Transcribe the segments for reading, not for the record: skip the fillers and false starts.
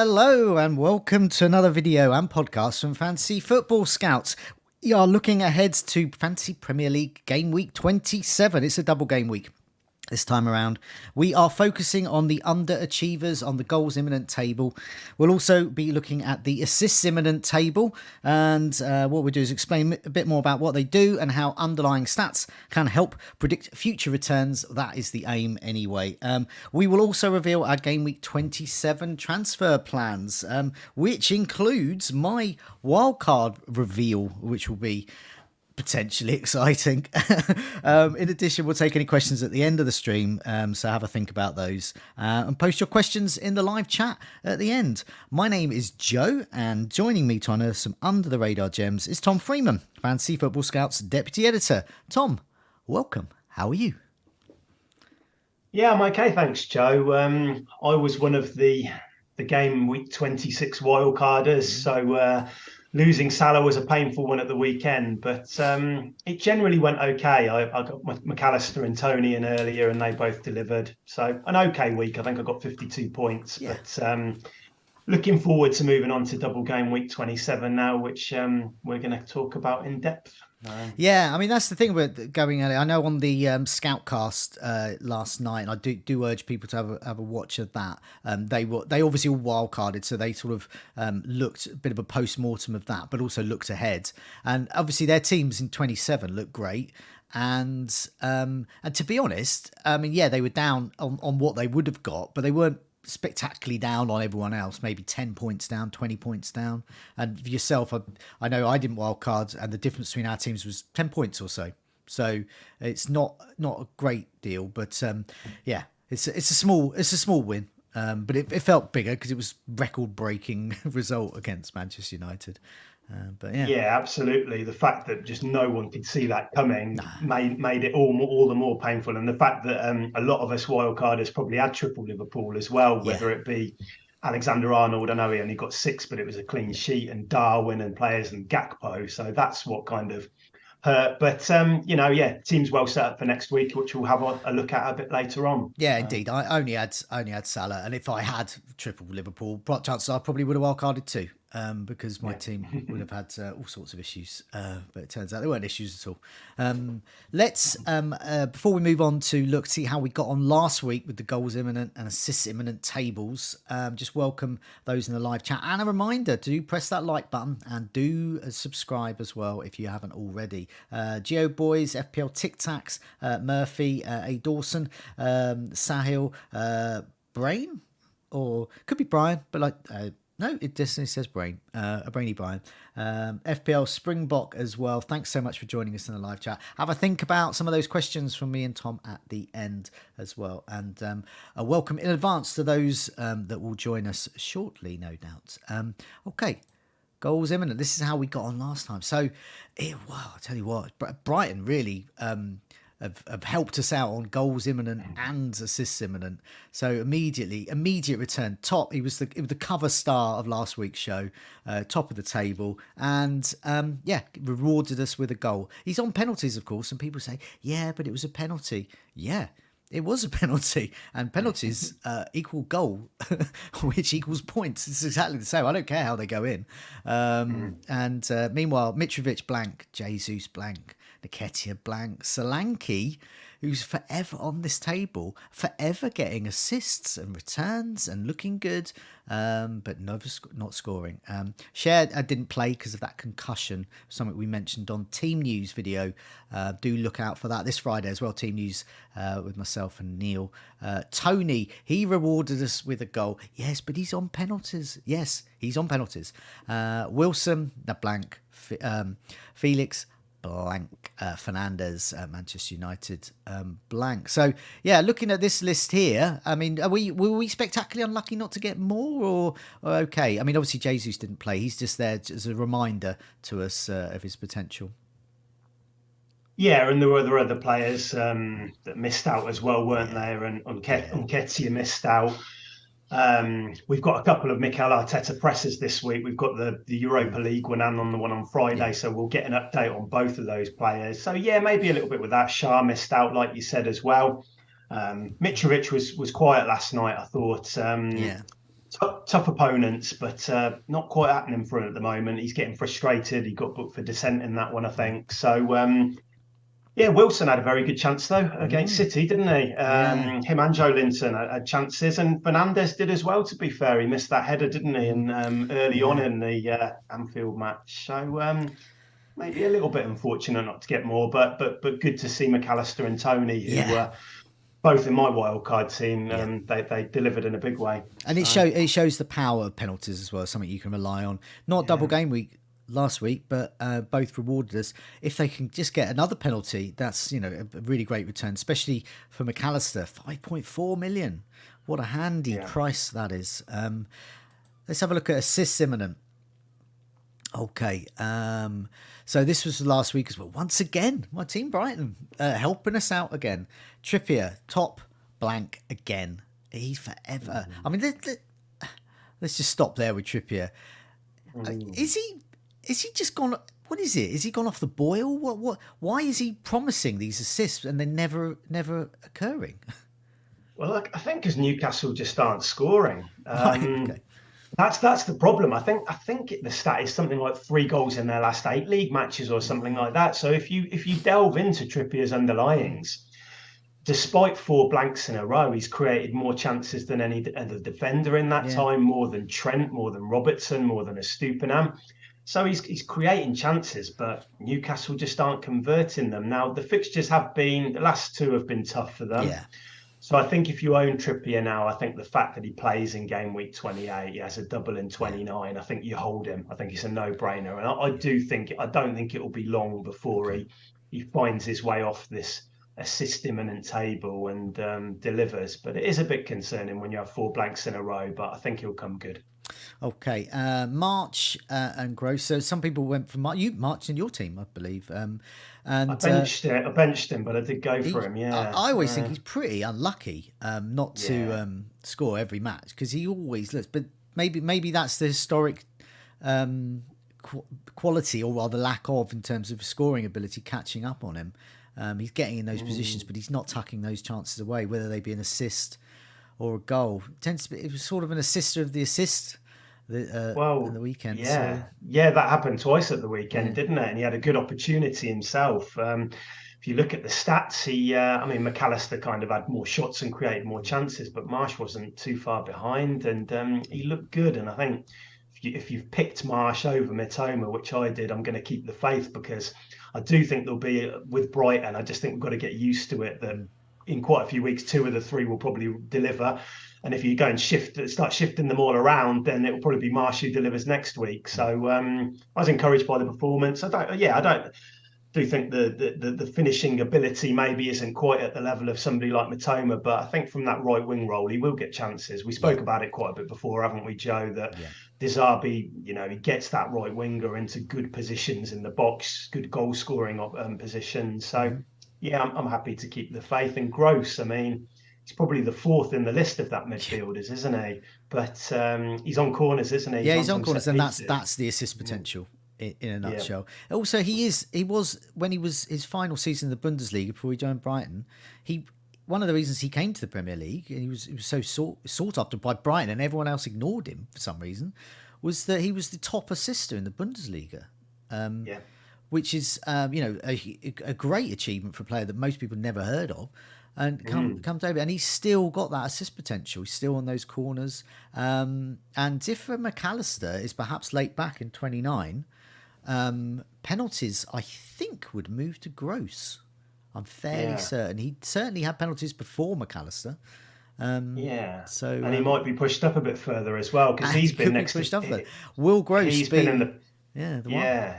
Hello and welcome to another video and podcast from Fantasy Football Scouts. We are looking ahead to Fantasy Premier League Game Week 27. It's a double game week. This time around, we are focusing on the underachievers on the goals imminent table. We'll also be looking at the assists imminent table, and what we'll do is explain a bit more about what they do and how underlying stats can help predict future returns. That is the aim anyway. We will also reveal our Game Week 27 transfer plans, which includes my wildcard reveal, which will be potentially exciting. In addition, we'll take any questions at the end of the stream, so have a think about those and post your questions in the live chat at the end. My name is Joe, and joining me to unearth some under the radar gems is Tom Freeman, Fantasy Football Scouts deputy editor. Tom, welcome. How are you? Yeah, I'm okay, thanks, Joe. I was one of the Game Week 26 wildcarders, so losing Salah was a painful one at the weekend, but it generally went okay. I got McAllister and Tony in earlier, and they both delivered. So an okay week. I think I got 52 points. Yeah. But looking forward to moving on to double game week 27 now, which we're going to talk about in depth. Yeah, I mean, that's the thing about going at it. I know on the Scoutcast last night, and I do urge people to have a watch of that. They obviously all wildcarded, so they sort of looked a bit of a post-mortem of that, but also looked ahead. And obviously their teams in 27 look great. And to be honest, I mean, yeah, they were down on what they would have got, but they weren't spectacularly down on everyone else, maybe 10 points down, 20 points down. And for yourself, I know I didn't wild cards, and the difference between our teams was 10 points or so. So it's not a great deal, but yeah, it's a small win. But it felt bigger because it was record-breaking result against Manchester United. But yeah, absolutely. The fact that just no one could see that coming made it all the more painful, and the fact that a lot of us wildcarders probably had triple Liverpool as well, whether it be Alexander-Arnold. I know he only got 6, but it was a clean sheet, and Darwin and players and Gakpo. So that's what kind of hurt. But team's well set up for next week, which we'll have a look at a bit later on. Yeah, indeed. I only had Salah, and if I had triple Liverpool, chances are I probably would have wildcarded too. Because my team would have had all sorts of issues, but it turns out there weren't issues at all. Let's before we move on to see how we got on last week with the goals imminent and assists imminent tables, just welcome those in the live chat, and a reminder to press that like button and do subscribe as well if you haven't already. Geo Boys, FPL Tic Tacs, Murphy, A Dawson, Sahil, Brain, or could be Brian, but no, it just says Brain, a brainy Brian. FPL Springbok as well. Thanks so much for joining us in the live chat. Have a think about some of those questions from me and Tom at the end as well. And a welcome in advance to those that will join us shortly, no doubt. Okay, goals imminent. This is how we got on last time. So, I'll tell you what, Brighton really have helped us out on goals imminent and assists imminent. So immediate return. Top. He was the cover star of last week's show, top of the table, and rewarded us with a goal. He's on penalties, of course, and people say, yeah, but it was a penalty. Yeah, it was a penalty, and penalties equal goal, which equals points. It's exactly the same. I don't care how they go in. And meanwhile, Mitrovic blank, Jesus blank, Nketiah blank, Solanke, who's forever on this table, forever getting assists and returns and looking good, but not scoring. Shared, I didn't play because of that concussion, something we mentioned on Team News video. Do look out for that this Friday as well, Team News with myself and Neil. Tony, he rewarded us with a goal. Yes, but he's on penalties. Yes, he's on penalties. Wilson, the blank. Felix, blank. Fernandez at Manchester United, blank. So yeah, looking at this list here, I mean, were we spectacularly unlucky not to get more, or okay? I mean, obviously Jesus didn't play. He's just there as a reminder to us of his potential. Yeah, and there were other players that missed out as well, weren't there? And Nketiah missed out. We've got a couple of Mikel Arteta pressers this week. We've got the Europa League one and the one on Friday, so we'll get an update on both of those players. So yeah, maybe a little bit with that. Shah missed out, like you said as well. Mitrovic was quiet last night, I thought. tough opponents, but not quite happening for him at the moment. He's getting frustrated. He got booked for dissent in that one, I think. So, yeah, Wilson had a very good chance, though, against City, didn't he? Him and Joe Linton had chances, and Fernandes did as well, to be fair. He missed that header, didn't he, early on in the Anfield match. So, maybe a little bit unfortunate not to get more, but good to see McAllister and Tony, who were both in my wildcard team. They delivered in a big way. And it shows the power of penalties as well, something you can rely on. Not double game week last week, but both rewarded us. If they can just get another penalty, that's a really great return, especially for McAllister. 5.4 million. What a handy price that is. Let's have a look at assists imminent. Okay, so this was last week as well. Once again, my team Brighton helping us out again. Trippier, top blank again. He's forever. I mean, let's just stop there with Trippier. Is he just gone? What is it? Is he gone off the boil? What? Why is he promising these assists and they're never occurring? Well, I think because Newcastle just aren't scoring. Okay. That's the problem. I think the stat is something like 3 goals in their last 8 league matches or something like that. So if you delve into Trippier's underlyings, despite 4 blanks in a row, he's created more chances than any other defender in that time, more than Trent, more than Robertson, more than Estupiñán. So he's creating chances, but Newcastle just aren't converting them. Now, the fixtures the last 2 have been tough for them. Yeah. So I think if you own Trippier now, I think the fact that he plays in game week 28, he has a double in 29, I think you hold him. I think it's a no-brainer. And I don't think it will be long before he finds his way off this assist imminent table and delivers. But it is a bit concerning when you have 4 blanks in a row, but I think he'll come good. Okay, March and Gross. So some people went for March. You marched in your team, I believe. And I benched him, but I did go for him. Yeah, I always think he's pretty unlucky not to score every match because he always looks. But maybe that's the historic quality, or rather lack of, in terms of scoring ability, catching up on him. He's getting in those positions, but he's not tucking those chances away, whether they be an assist or a goal. It was sort of an assister of the assist in the weekend. Yeah, that happened twice at the weekend, didn't it? And he had a good opportunity himself. If you look at the stats, McAllister kind of had more shots and created more chances, but Marsh wasn't too far behind, and he looked good. And I think if you've picked Marsh over Mitoma, which I did, I'm going to keep the faith, because I do think there'll be, with Brighton, I just think we've got to get used to it, that in quite a few weeks, 2 of the 3 will probably deliver. And if you go and start shifting them all around, then it will probably be Marsh who delivers next week. So I was encouraged by the performance. I do think the finishing ability maybe isn't quite at the level of somebody like Mitoma, but I think from that right wing role, he will get chances. We spoke about it quite a bit before, haven't we, Joe? That Dizabi, he gets that right winger into good positions in the box, good goal scoring positions. So. Yeah, I'm happy to keep the faith. And Gross, he's probably the 4th in the list of that midfielders, isn't he? But he's on corners, isn't he? Yeah, he's on corners, and that's the assist potential in a nutshell. Yeah. Also, he was when he was his final season in the Bundesliga before he joined Brighton. One of the reasons he came to the Premier League, and he was so sought after by Brighton, and everyone else ignored him for some reason, was that he was the top assister in the Bundesliga. Which is, a great achievement for a player that most people never heard of, and comes over, and he's still got that assist potential. He's still on those corners. And if McAllister is perhaps late back in 29, penalties, I think, would move to Gross. I'm fairly certain. He certainly had penalties before McAllister. So and he might be pushed up a bit further as well, because he's been next pushed up there. Will Gross be in the one?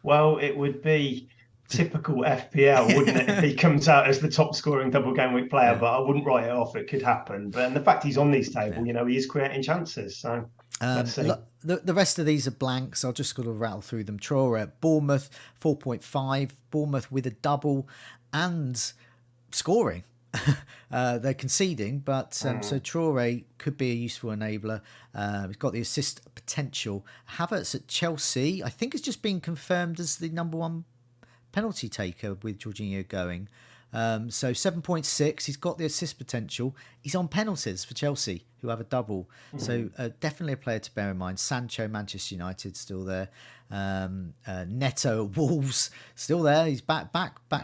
Well, it would be typical FPL, wouldn't it, if he comes out as the top scoring double game week player? But I wouldn't write it off. It could happen. And the fact he's on these table, he is creating chances. So let's see. The rest of these are blanks. I'll just rattle through them. Traore at Bournemouth, 4.5. Bournemouth with a double and scoring. They're conceding, but so Traore could be a useful enabler. He's got the assist potential. Havertz at Chelsea, I think, has just been confirmed as the number 1 penalty taker with Jorginho going. So 7.6. He's got the assist potential. He's on penalties for Chelsea, who have a double. So definitely a player to bear in mind. Sancho, Manchester United, still there. Neto at Wolves, still there. He's back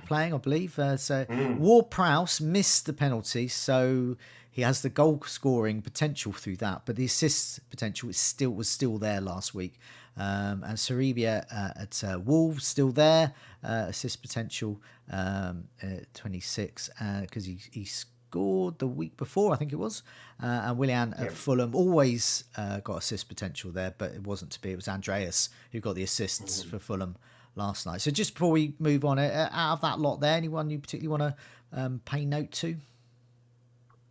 playing, I believe. Ward-Prowse missed the penalty, so he has the goal scoring potential through that, but the assist potential was still there last week. And Sarabia at Wolves still there. Assist potential 26 because he scored the week before, I think it was. And Willian at Fulham always got assist potential there, but it wasn't to be. It was Andreas who got the assists for Fulham last night. So just before we move on, out of that lot there, anyone you particularly want to pay note to?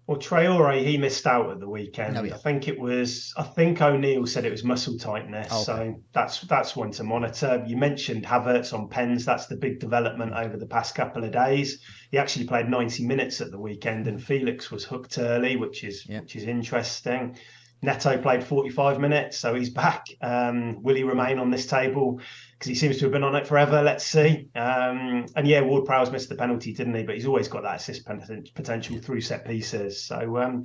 Well, Traore, he missed out at the weekend. Oh, yeah. I think O'Neill said it was muscle tightness. Okay. So that's one to monitor. You mentioned Havertz on pens. That's the big development over the past couple of days. He actually played 90 minutes at the weekend, and Felix was hooked early, which is interesting. Neto played 45 minutes, so he's back. Will he remain on this table? Because he seems to have been on it forever. Let's see. And yeah, Ward-Prowse missed the penalty, didn't he? But he's always got that assist potential through set pieces. So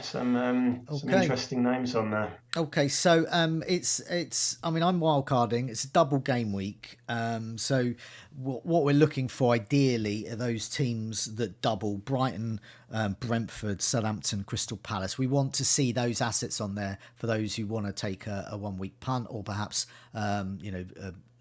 some interesting names on there. Okay, so it's. I mean, I'm wildcarding. It's a double game week. So what we're looking for ideally are those teams that double: Brighton, Brentford, Southampton, Crystal Palace. We want to see those assets on there for those who want to take a 1 week punt, or perhaps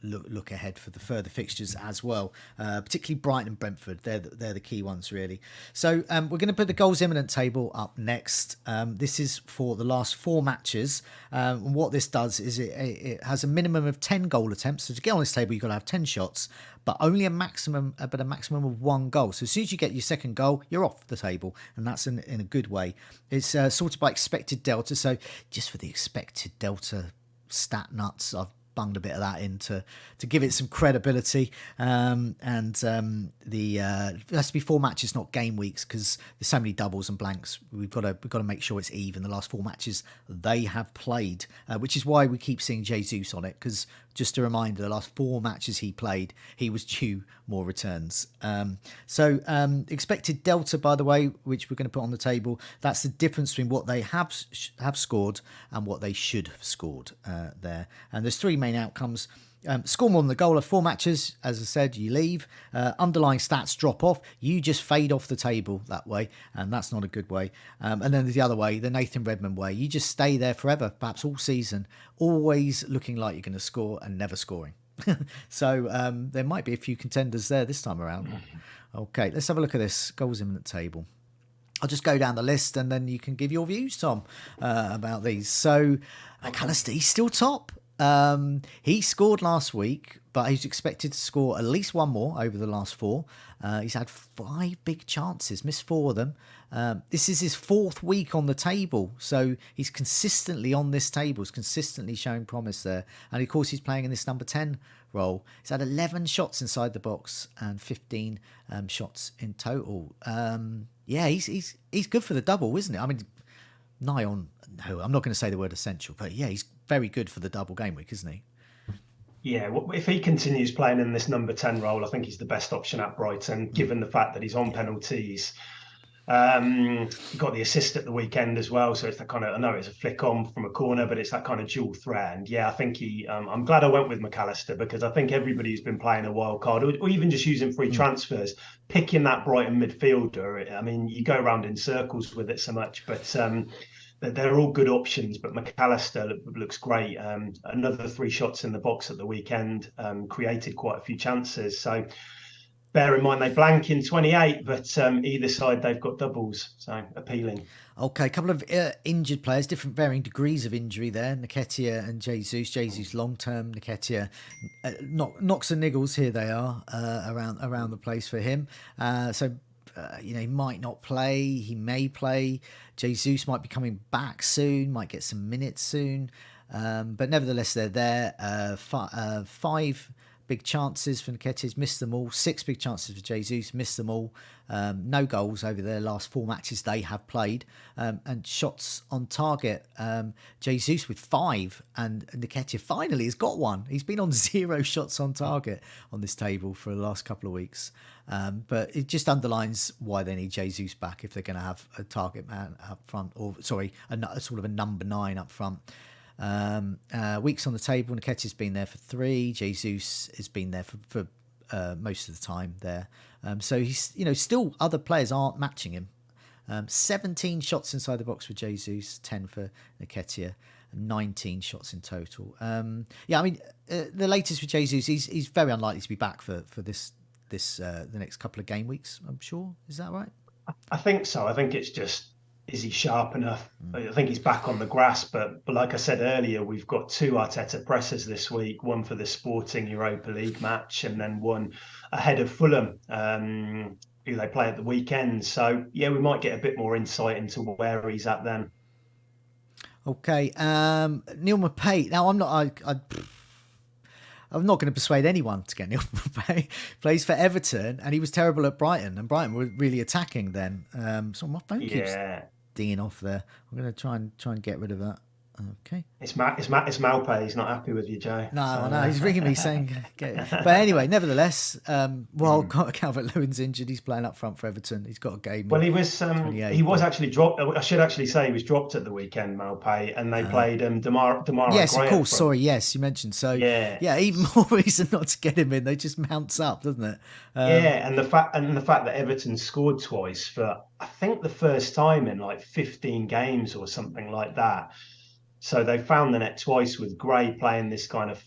look ahead for the further fixtures as well, particularly Brighton and Brentford. They're the key ones, really. So we're going to put the goals imminent table up next. This is for the last 4 matches. And what this does is it has a minimum of 10 goal attempts. So to get on this table, you've got to have 10 shots, but only a maximum of 1 goal. So as soon as you get your second goal, you're off the table, and that's in a good way. It's sorted by expected delta. So just for the expected delta stat nuts, I've bunged a bit of that in to give it some credibility, it has to be 4 matches, not game weeks, because there's so many doubles and blanks. We've got to make sure it's even the last 4 matches they have played, which is why we keep seeing Jesus on it, because just a reminder, the last 4 matches he played, he was due more returns. Expected delta, by the way, which we're going to put on the table, that's the difference between what they have scored and what they should have scored there. And there's 3 main outcomes. Score more than the goal of 4 matches, as I said, you leave. Underlying stats drop off. You just fade off the table that way, and that's not a good way. And then the other way, the Nathan Redmond way, you just stay there forever, perhaps all season, always looking like you're going to score and never scoring. So there might be a few contenders there this time around. Okay, let's have a look at this goals imminent table. I'll just go down the list and then you can give your views, Tom, about these. So McAllister, he's still top. He scored last week, but he's expected to score at least 1 more over the last 4. He's had 5 big chances, missed 4 of them. This is his 4th week on the table, so he's consistently on this table, he's consistently showing promise there. And of course, he's playing in this number 10 role. He's had 11 shots inside the box and 15 shots in total. He's good for the double, isn't it? I mean, nigh on. No, I'm not going to say the word essential, but yeah, he's very good for the double game week, isn't he? Yeah, well, if he continues playing in this number 10 role, I think he's the best option at Brighton, given the fact that he's on penalties. He got the assist at the weekend as well, so it's that kind of, I know it's a flick on from a corner, but it's that kind of dual threat. And yeah, I think I'm glad I went with McAllister, because I think everybody who's been playing a wild card, or even just using free transfers, picking that Brighton midfielder, I mean, you go around in circles with it so much, but they're all good options. But McAllister looks great. Another 3 shots in the box at the weekend, created quite a few chances. So bear in mind they blank in 28, but either side they've got doubles, so appealing. Okay, a couple of injured players, different varying degrees of injury there. Nketiah and Jesus. Jesus long-term, Nketiah knocks and niggles. Here they are around the place for him. He might not play. He may play. Jesus might be coming back soon. Might get some minutes soon. But nevertheless, they're there. 5 big chances for Nketiah's, missed them all. 6 big chances for Jesus, missed them all. No goals over their last 4 matches they have played. And shots on target, Jesus with 5, and Nketiah finally has got one. He's been on 0 shots on target on this table for the last couple of weeks. But it just underlines why they need Jesus back if they're going to have a target man up front, or sorry, a sort of a number 9 up front. Weeks on the table, Nketiah's been there for 3. Jesus has been there for most of the time there. So he's, still other players aren't matching him. 17 shots inside the box for Jesus, 10 for Nketiah, 19 shots in total. The latest for Jesus, he's very unlikely to be back for the next couple of game weeks, I'm sure. Is that right? I think so. I think it's just, is he sharp enough? I think he's back on the grass, but like I said earlier, we've got 2 Arteta pressers this week, one for the Sporting Europa League match and then one ahead of Fulham, who they play at the weekend. So, yeah, we might get a bit more insight into where he's at then. Okay. Neil Maupay. Now, I'm not going to persuade anyone to get Neil Maupay. Plays for Everton, and he was terrible at Brighton, and Brighton were really attacking then. So my phone keeps dinging off there. I'm going to try and get rid of that. Okay. It's Maupay. He's not happy with you, Joe. No, he's ringing me saying, but anyway, nevertheless, Calvert-Lewin's injured. He's playing up front for Everton. He's got a game. Well, he was actually dropped. I should actually say he was dropped at the weekend, Maupay, and they played Damara. Yes, Gray of course. Sorry, yes, you mentioned. So yeah, even more reason not to get him in. They just mounts up, doesn't it? And the fact that Everton scored twice for, I think, the first time in like 15 games or something like that. So they found the net twice with Gray playing this kind of,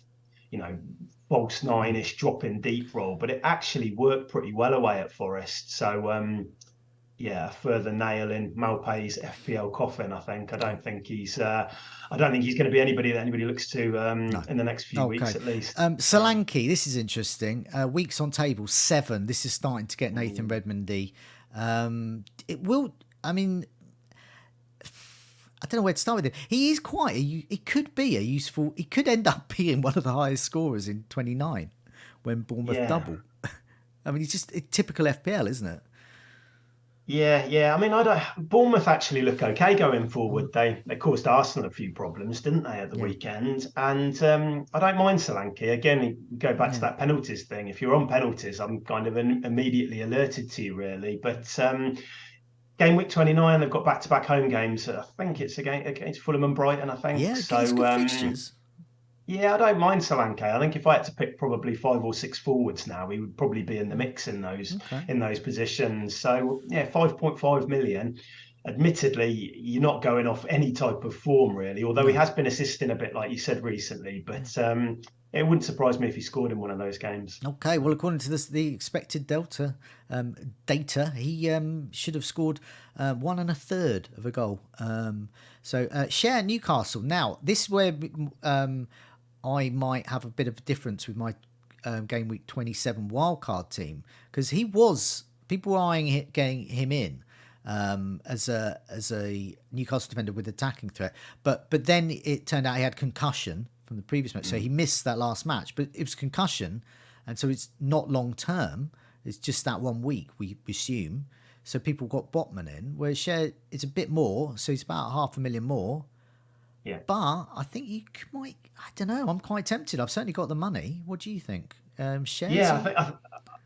false 9-ish drop-in deep role, but it actually worked pretty well away at Forest. So, a further nail in Maupay's FPL coffin, I think. I don't think he's going to be anybody that anybody looks to in the next few weeks at least. Solanke, this is interesting. Weeks on table 7. This is starting to get Nathan Redmondy. It will. I mean, I don't know where to start with him. He is he could be a useful, he could end up being one of the highest scorers in 29 when Bournemouth double. I mean, he's just a typical FPL, isn't it? Yeah. I mean, Bournemouth actually look okay going forward. They caused Arsenal a few problems, didn't they, at the weekend? And I don't mind Solanke. Again, go back to that penalties thing. If you're on penalties, I'm kind of immediately alerted to you, really. But Gameweek 29, they've got back-to-back home games. I think it's against Fulham and Brighton, I think. Yeah, so good fixtures. Yeah, I don't mind Solanke. I think if I had to pick probably 5 or 6 forwards now, he would probably be in the mix in those positions. So, 5.5 million. Admittedly, you're not going off any type of form, really, although he has been assisting a bit, like you said recently. But it wouldn't surprise me if he scored in one of those games. Okay, well, according to the expected data, he should have scored 1 1/3 of a goal. Share Newcastle. Now, this is where I might have a bit of a difference with my Gameweek 27 wildcard team, because people were eyeing getting him in as a Newcastle defender with attacking threat, but then it turned out he had concussion from the previous match, so he missed that last match. But it was concussion, and so it's not long term. It's just that 1 week, we assume. So people got Botman in, whereas Share it's a bit more, so it's about 500,000 more. Yeah, but I think you might. I don't know. I'm quite tempted. I've certainly got the money. What do you think, Share? Yeah,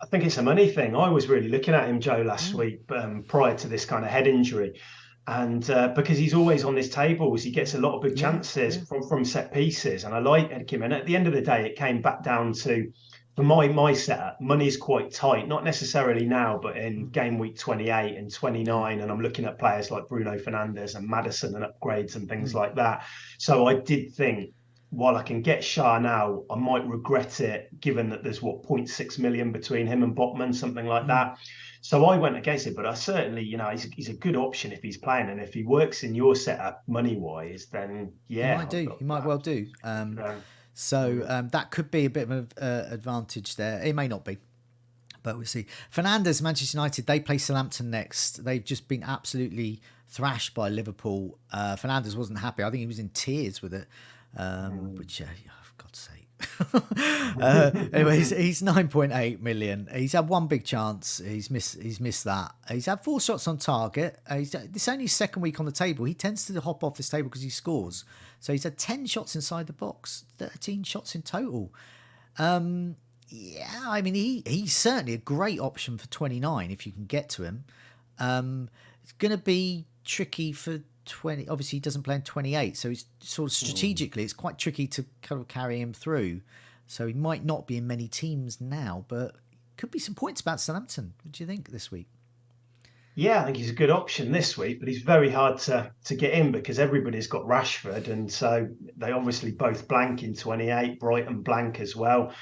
I think it's a money thing. I was really looking at him, Joe, last week prior to this kind of head injury. And because he's always on his tables, he gets a lot of big chances from set pieces. And I like him. And at the end of the day, it came back down to, for my setup, money's quite tight. Not necessarily now, but in game week 28 and 29. And I'm looking at players like Bruno Fernandes and Maddison and upgrades and things like that. So I did think, while I can get Shah now, I might regret it, given that there's 0.6 million between him and Botman, something like that. So I went against it, but I certainly, he's a good option if he's playing, and if he works in your setup money-wise, then he might well do. That could be a bit of an advantage there. It may not be, but we'll see. Fernandes, Manchester United, they play Southampton next. They've just been absolutely thrashed by Liverpool. Fernandes wasn't happy. I think he was in tears with it. Which, for God's sake, Anyway, he's 9.8 million. He's had one big chance. He's missed that. He's had 4 shots on target. This only his second week on the table. He tends to hop off this table because he scores. So he's had 10 shots inside the box, 13 shots in total. Yeah, I mean, he's certainly a great option for 29 if you can get to him. It's going to be tricky for 20. Obviously, he doesn't play in 28, so he's sort of strategically, it's quite tricky to kind of carry him through. So he might not be in many teams now, but could be some points about Southampton. What do you think this week? Yeah, I think he's a good option this week, but he's very hard to get in because everybody's got Rashford, and so they obviously both blank in 28. Brighton blank as well.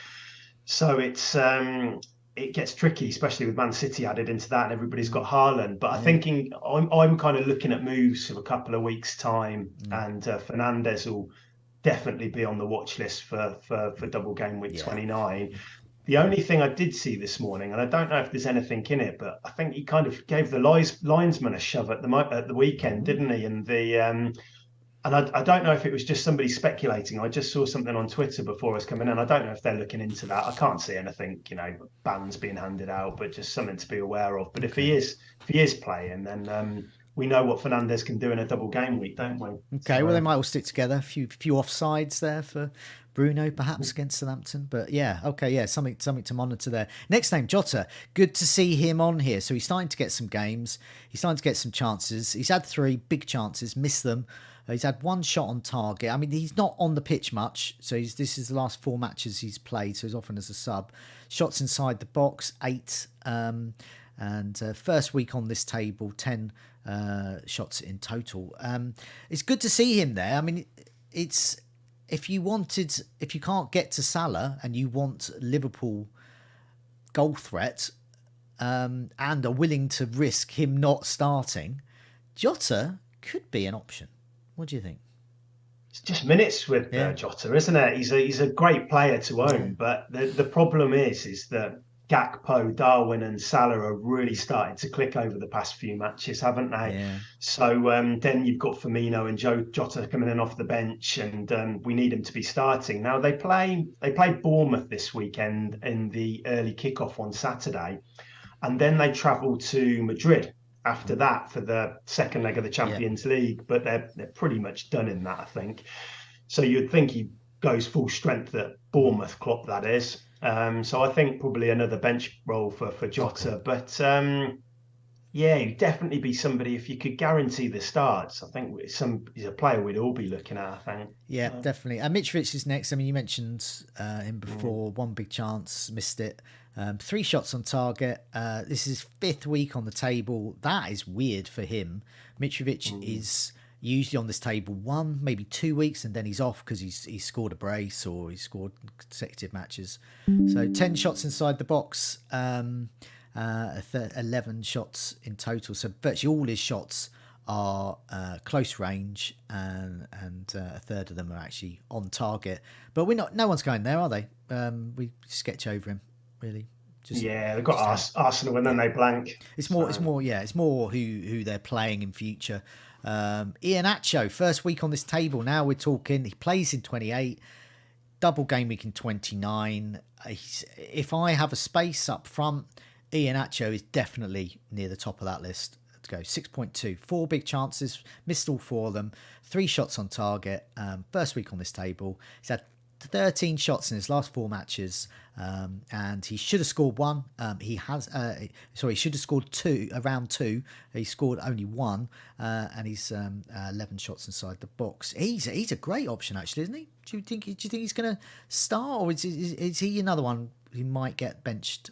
So it gets tricky, especially with Man City added into that, and everybody's got Haaland. But I'm kind of looking at moves for a couple of weeks' time, and Fernandes will definitely be on the watch list for double game week 29. The only thing I did see this morning, and I don't know if there's anything in it, but I think he kind of gave the linesman a shove at the weekend, didn't he? And and I don't know if it was just somebody speculating. I just saw something on Twitter before I was coming in. I don't know if they're looking into that. I can't see anything, bans being handed out, but just something to be aware of. But if he is playing, then we know what Fernandes can do in a double game week, don't we? Okay, so, well, they might all stick together. A few offsides there for Bruno, perhaps, against Southampton. But yeah, okay, yeah, something to monitor there. Next name, Jota. Good to see him on here. So he's starting to get some games. He's starting to get some chances. He's had 3 big chances, missed them. He's had 1 shot on target. I mean, he's not on the pitch much. So this is the last 4 matches he's played. So he's often as a sub. Shots inside the box, 8. And first week on this table, 10 shots in total. It's good to see him there. I mean, it's if you can't get to Salah and you want Liverpool goal threat and are willing to risk him not starting, Jota could be an option. What do you think? It's just minutes with Jota, isn't it? He's a great player to own, but the problem is that Gakpo, Darwin, and Salah are really starting to click over the past few matches, haven't they? Yeah. So then you've got Firmino and Jota coming in off the bench, and we need him to be starting. Now they play Bournemouth this weekend in the early kickoff on Saturday, and then they travel to Madrid after that for the second leg of the Champions League, but they're pretty much done in that, I think. So you'd think he goes full strength at Bournemouth, Klopp, that is. So I think probably another bench role for Jota. Okay. But he'd definitely be somebody, if you could guarantee the starts, I think he's a player we'd all be looking at, I think. Yeah, definitely. And Mitrovic is next. I mean, you mentioned him before. 1 big chance, missed it. 3 shots on target. This is 5th week on the table. That is weird for him. Mitrovic is usually on this table 1, maybe 2 weeks, and then he's off because he's scored a brace or he's scored consecutive matches. So 10 shots inside the box, 11 shots in total. So virtually all his shots are close range, and a third of them are actually on target. But no one's going there, are they? We sketch over him. Really, they've got Arsenal and then they blank. It's more who they're playing in future. Iheanacho, first week on this table. Now we're talking. He plays in 28, double game week in 29. If I have a space up front, Iheanacho is definitely near the top of that list. Let's go 6.2, 4 big chances, missed all 4 of them, 3 shots on target. First week on this table, he's had 13 shots in his last 4 matches, and he should have scored 1. He should have scored 2, around 2. He scored only 1, and he's 11 shots inside the box. He's a great option, actually, isn't he? Do you think he's going to start, or is he another one who might get benched?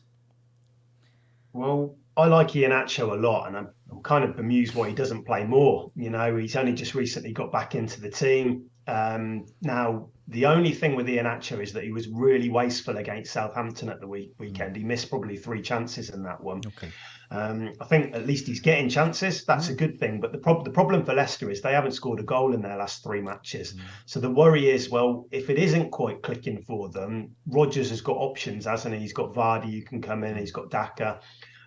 Well, I like Iheanacho a lot, and I'm kind of bemused why he doesn't play more. He's only just recently got back into the team. Now, the only thing with Iheanacho is that he was really wasteful against Southampton at the weekend. He missed probably 3 chances in that one. Okay. I think at least he's getting chances. That's a good thing. But the problem for Leicester is they haven't scored a goal in their last 3 matches. So the worry is, well, if it isn't quite clicking for them, Rodgers has got options, hasn't he? He's got Vardy who can come in. He's got Daka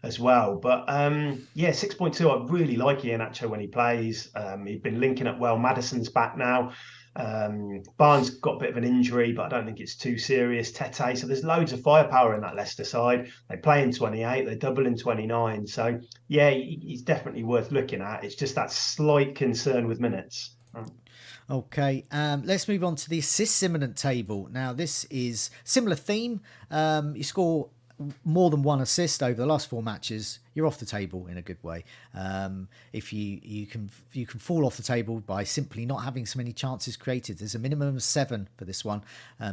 as well. But 6.2, I really like Iheanacho when he plays. He's been linking up well. Maddison's back now. Barnes got a bit of an injury, but I don't think it's too serious. Tete, so there's loads of firepower in that Leicester side. They play in 28, they double in 29. So yeah, he's definitely worth looking at. It's just that slight concern with minutes. Okay, let's move on to the assists imminent table. Now, this is similar theme. You score more than one assist over the last 4 matches, you're off the table in a good way. If you can fall off the table by simply not having so many chances created. There's a minimum of 7 for this one,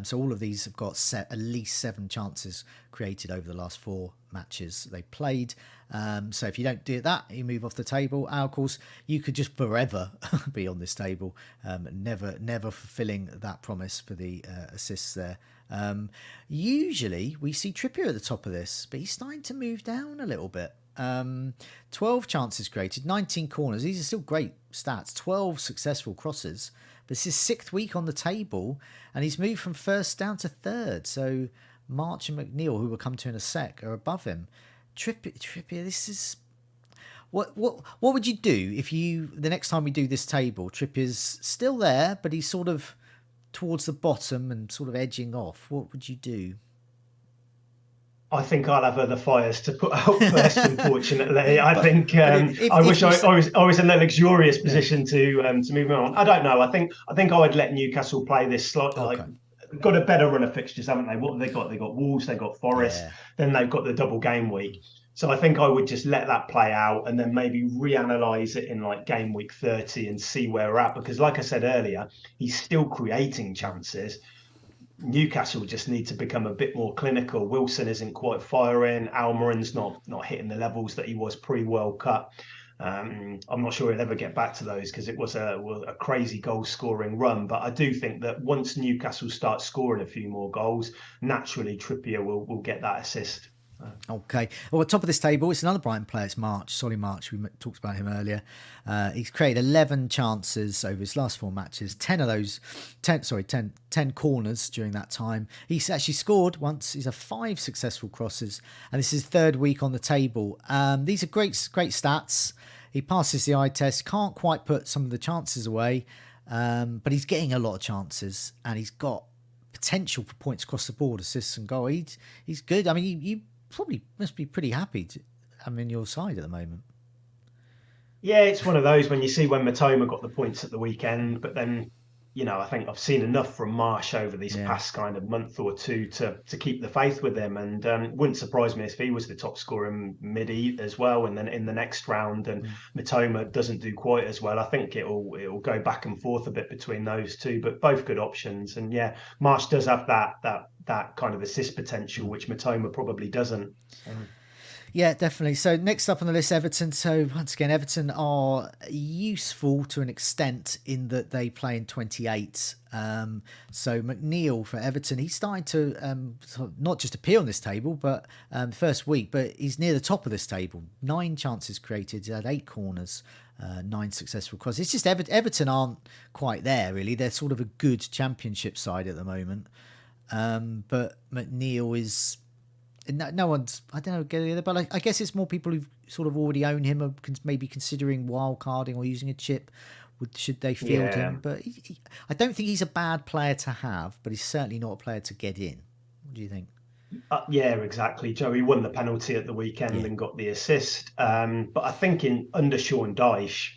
so all of these have got at least 7 chances created over the last 4 matches they played. So if you don't do that, you move off the table. And of course, you could just forever be on this table, never fulfilling that promise for the assists there. Usually we see Trippier at the top of this, but he's starting to move down a little bit. 12 chances created, 19 corners. These are still great stats. 12 successful crosses. But it's his 6th week on the table, and he's moved from 1st down to 3rd. So March and McNeil, who we'll come to in a sec, are above him. Trippier, this is... What would you do if the next time we do this table, Trippier's still there, but he's sort of towards the bottom and sort of edging off? What would you do? I think I'll have other fires to put out first. Unfortunately, I think I wish I was in a luxurious position to move on. I don't know. I think I would let Newcastle play this slightly. Okay. Like, got a better run of fixtures, haven't they? What have they got? They got Wolves, they got Forest, then they've got the double game week. So I think I would just let that play out and then maybe reanalyze it in like game week 30 and see where we're at. Because like I said earlier, he's still creating chances. Newcastle just need to become a bit more clinical. Wilson isn't quite firing. Almiron's not hitting the levels that he was pre-World Cup. I'm not sure he'll ever get back to those because it was a crazy goal-scoring run. But I do think that once Newcastle starts scoring a few more goals, naturally Trippier will get that assist. Okay. Well, at top of this table, it's another Brighton player. It's March, Solly March. We talked about him earlier. He's created 11 chances over his last 4 matches. 10 of those, 10 corners during that time. He's actually scored once. He's had 5 successful crosses, and this is his 3rd week on the table. These are great stats. He passes the eye test. Can't quite put some of the chances away, but he's getting a lot of chances, and he's got potential for points across the board, assists and goal. He's good. I mean, you probably must be pretty happy to have him in your side at the moment. Yeah, it's one of those when you see when Matoma got the points at the weekend, but then, I think I've seen enough from Marsh over these past kind of month or two to keep the faith with him, and wouldn't surprise me if he was the top scorer in mid-E as well, and then in the next round, and Matoma doesn't do quite as well. I think it'll go back and forth a bit between those two, but both good options. And yeah, Marsh does have that kind of assist potential, which Matoma probably doesn't. Yeah, definitely. So next up on the list, Everton. So once again, Everton are useful to an extent in that they play in 28. So McNeil for Everton, he's starting to not just appear on this table, but first week, but he's near the top of this table. 9 chances created, he had 8 corners, 9 successful crosses. It's just Everton aren't quite there, really. They're sort of a good championship side at the moment. But McNeil is... No one's, I don't know, get either, but I guess it's more people who sort of already own him or maybe considering wildcarding or using a chip. Should they field him? But I don't think he's a bad player to have, but he's certainly not a player to get in. What do you think? Yeah, exactly. Joey won the penalty at the weekend and got the assist. But I think under Sean Dyche,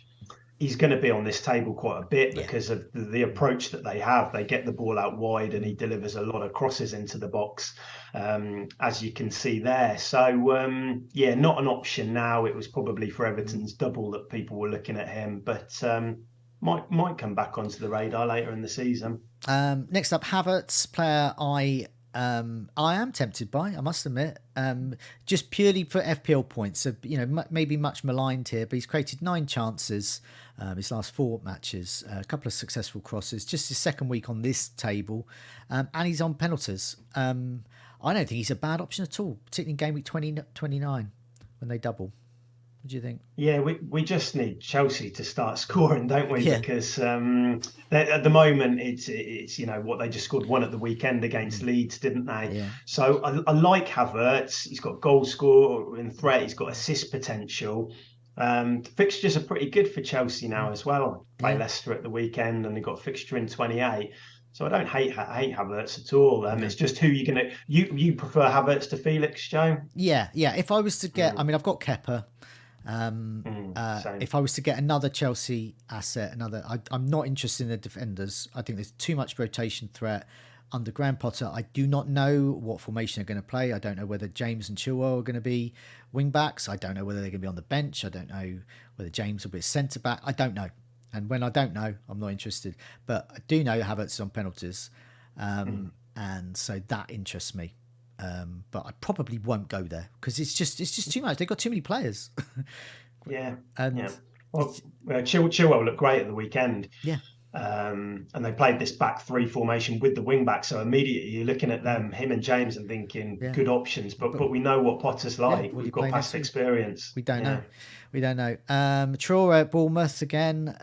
he's going to be on this table quite a bit because of the approach that they have. They get the ball out wide and he delivers a lot of crosses into the box, as you can see there. So, not an option now. It was probably for Everton's double that people were looking at him, but might come back onto the radar later in the season. Next up, Havertz, player I am tempted by, I must admit, just purely for FPL points. So, maybe much maligned here, but he's created 9 chances his last 4 matches, a couple of successful crosses, just his 2nd week on this table, and he's on penalties. I don't think he's a bad option at all, particularly in game week 29 when they double. What do you think? Yeah, we just need Chelsea to start scoring, don't we? Yeah. Because at the moment it's what they just scored 1 at the weekend against Leeds, didn't they? Yeah. So I like Havertz. He's got goal score in threat. He's got assist potential. The fixtures are pretty good for Chelsea now as well. Play Yeah. Leicester at the weekend, and they've got a fixture in 28. So I don't hate Havertz at all. No. It's just who you're gonna you prefer Havertz to Felix, Joe? Yeah. If I was to get, I mean, I've got Kepa. Same. If I was to get another Chelsea asset, I'm not interested in the defenders. I think there's too much rotation threat under Graham Potter. I do not know what formation they're going to play. I don't know whether James and Chilwell are going to be wing backs. I don't know whether they're going to be on the bench. I don't know whether James will be a centre back. I don't know. And when I don't know, I'm not interested. But I do know Havertz on penalties. And so that interests me. But I probably won't go there because it's just too much. They've got too many players. Yeah. And yeah. Well, Chilwell looked great at the weekend. yeah. And they played this back three formation with the wing back. So immediately you're looking at them, him and James, and thinking good options. But we know what Potter's like. We've got past experience. We don't know. We don't know. Traore at Bournemouth again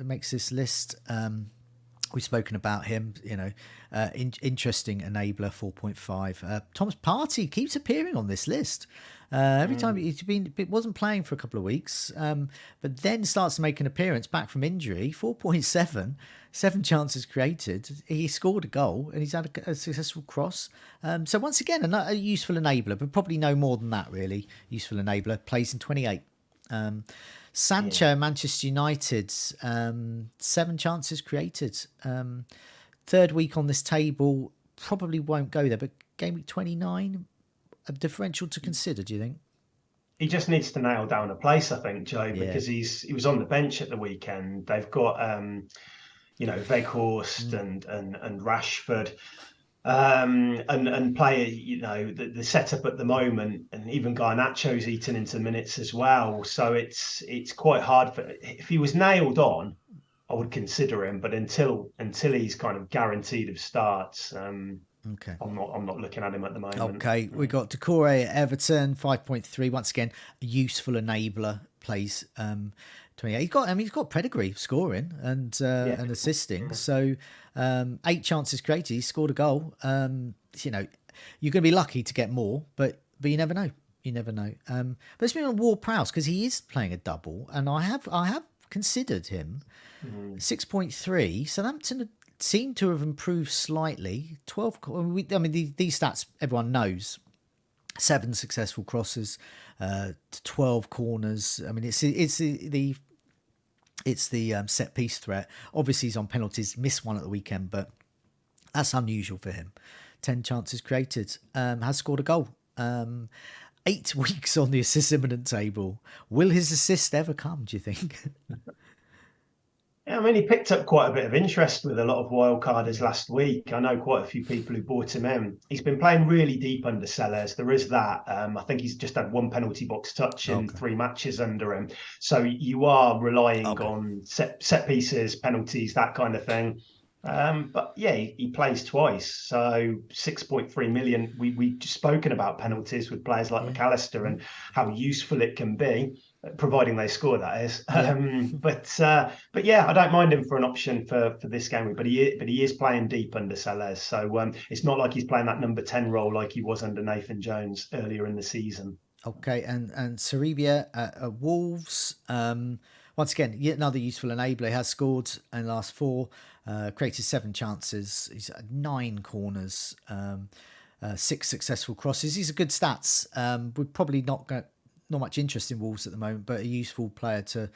makes this list. We've spoken about him, interesting enabler, 4.5. Thomas Partey keeps appearing on this list. Every time it wasn't playing for a couple of weeks, but then starts to make an appearance back from injury. 4.7, 7 chances created. He scored a goal and he's had a successful cross. So once again, a useful enabler, but probably no more than that really. Useful enabler, plays in 28. Sancho, Manchester United, 7 chances created. Third week on this table, probably won't go there, but Gameweek 29, a differential to consider, do you think? He just needs to nail down a place, I think, Joe, because he was on the bench at the weekend. They've got Weghorst and Rashford. And play, the setup at the moment, and even Garnacho's eaten into minutes as well. So it's quite hard if he was nailed on, I would consider him, but until he's kind of guaranteed of starts, okay, I'm not looking at him at the moment. Okay, we got Doucouré at Everton, 5.3. Once again, a useful enabler, plays 28. He's got pedigree scoring and assisting. So 8 chances created. He scored a goal. You're going to be lucky to get more, but you never know. You never know. But it's been on Ward-Prowse because he is playing a double, and I have considered him. 6.3. Southampton seem to have improved slightly. 12. These stats everyone knows. 7 successful crosses, 12 corners. I mean, it's the set piece threat. Obviously, he's on penalties. Missed one at the weekend, but that's unusual for him. 10 chances created. Has scored a goal. 8 weeks on the assist imminent table. Will his assist ever come, do you think? Yeah, he picked up quite a bit of interest with a lot of wildcarders last week. I know quite a few people who bought him in. He's been playing really deep under Sellers. There is that. I think he's just had 1 penalty box touch in 3 matches under him. So you are relying on set pieces, penalties, that kind of thing. But yeah, he plays twice. So 6.3 million. We've just spoken about penalties with players like McAllister and how useful it can be, providing they score, that is. But yeah, I don't mind him for an option for this game, but he is playing deep under Sellers. So it's not like he's playing that number 10 role like he was under Nathan Jones earlier in the season. Okay, and Sarabia at Wolves. Once again, yet another useful enabler. He has scored in the last 4, created 7 chances. He's had 9 corners, 6 successful crosses. These are good stats. We're probably not much interest in Wolves at the moment, but a useful player to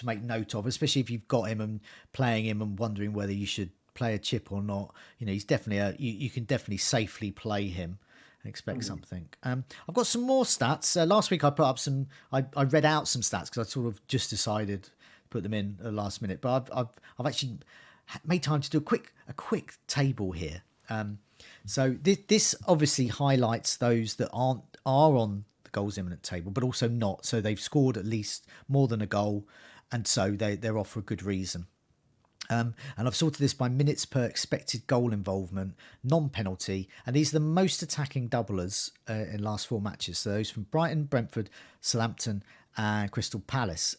make note of, especially if you've got him and playing him and wondering whether you should play a chip or not. He's definitely you can definitely safely play him. Expect something. I've got some more stats. Last week I put up some. I read out some stats because I sort of just decided to put them in at the last minute. But I've actually made time to do a quick table here. So this obviously highlights those that are on the goals imminent table, but also not. So they've scored at least more than a goal, and so they're off for a good reason. And I've sorted this by minutes per expected goal involvement, non-penalty, and these are the most attacking doublers in last 4 matches. So those from Brighton, Brentford, Southampton, and Crystal Palace.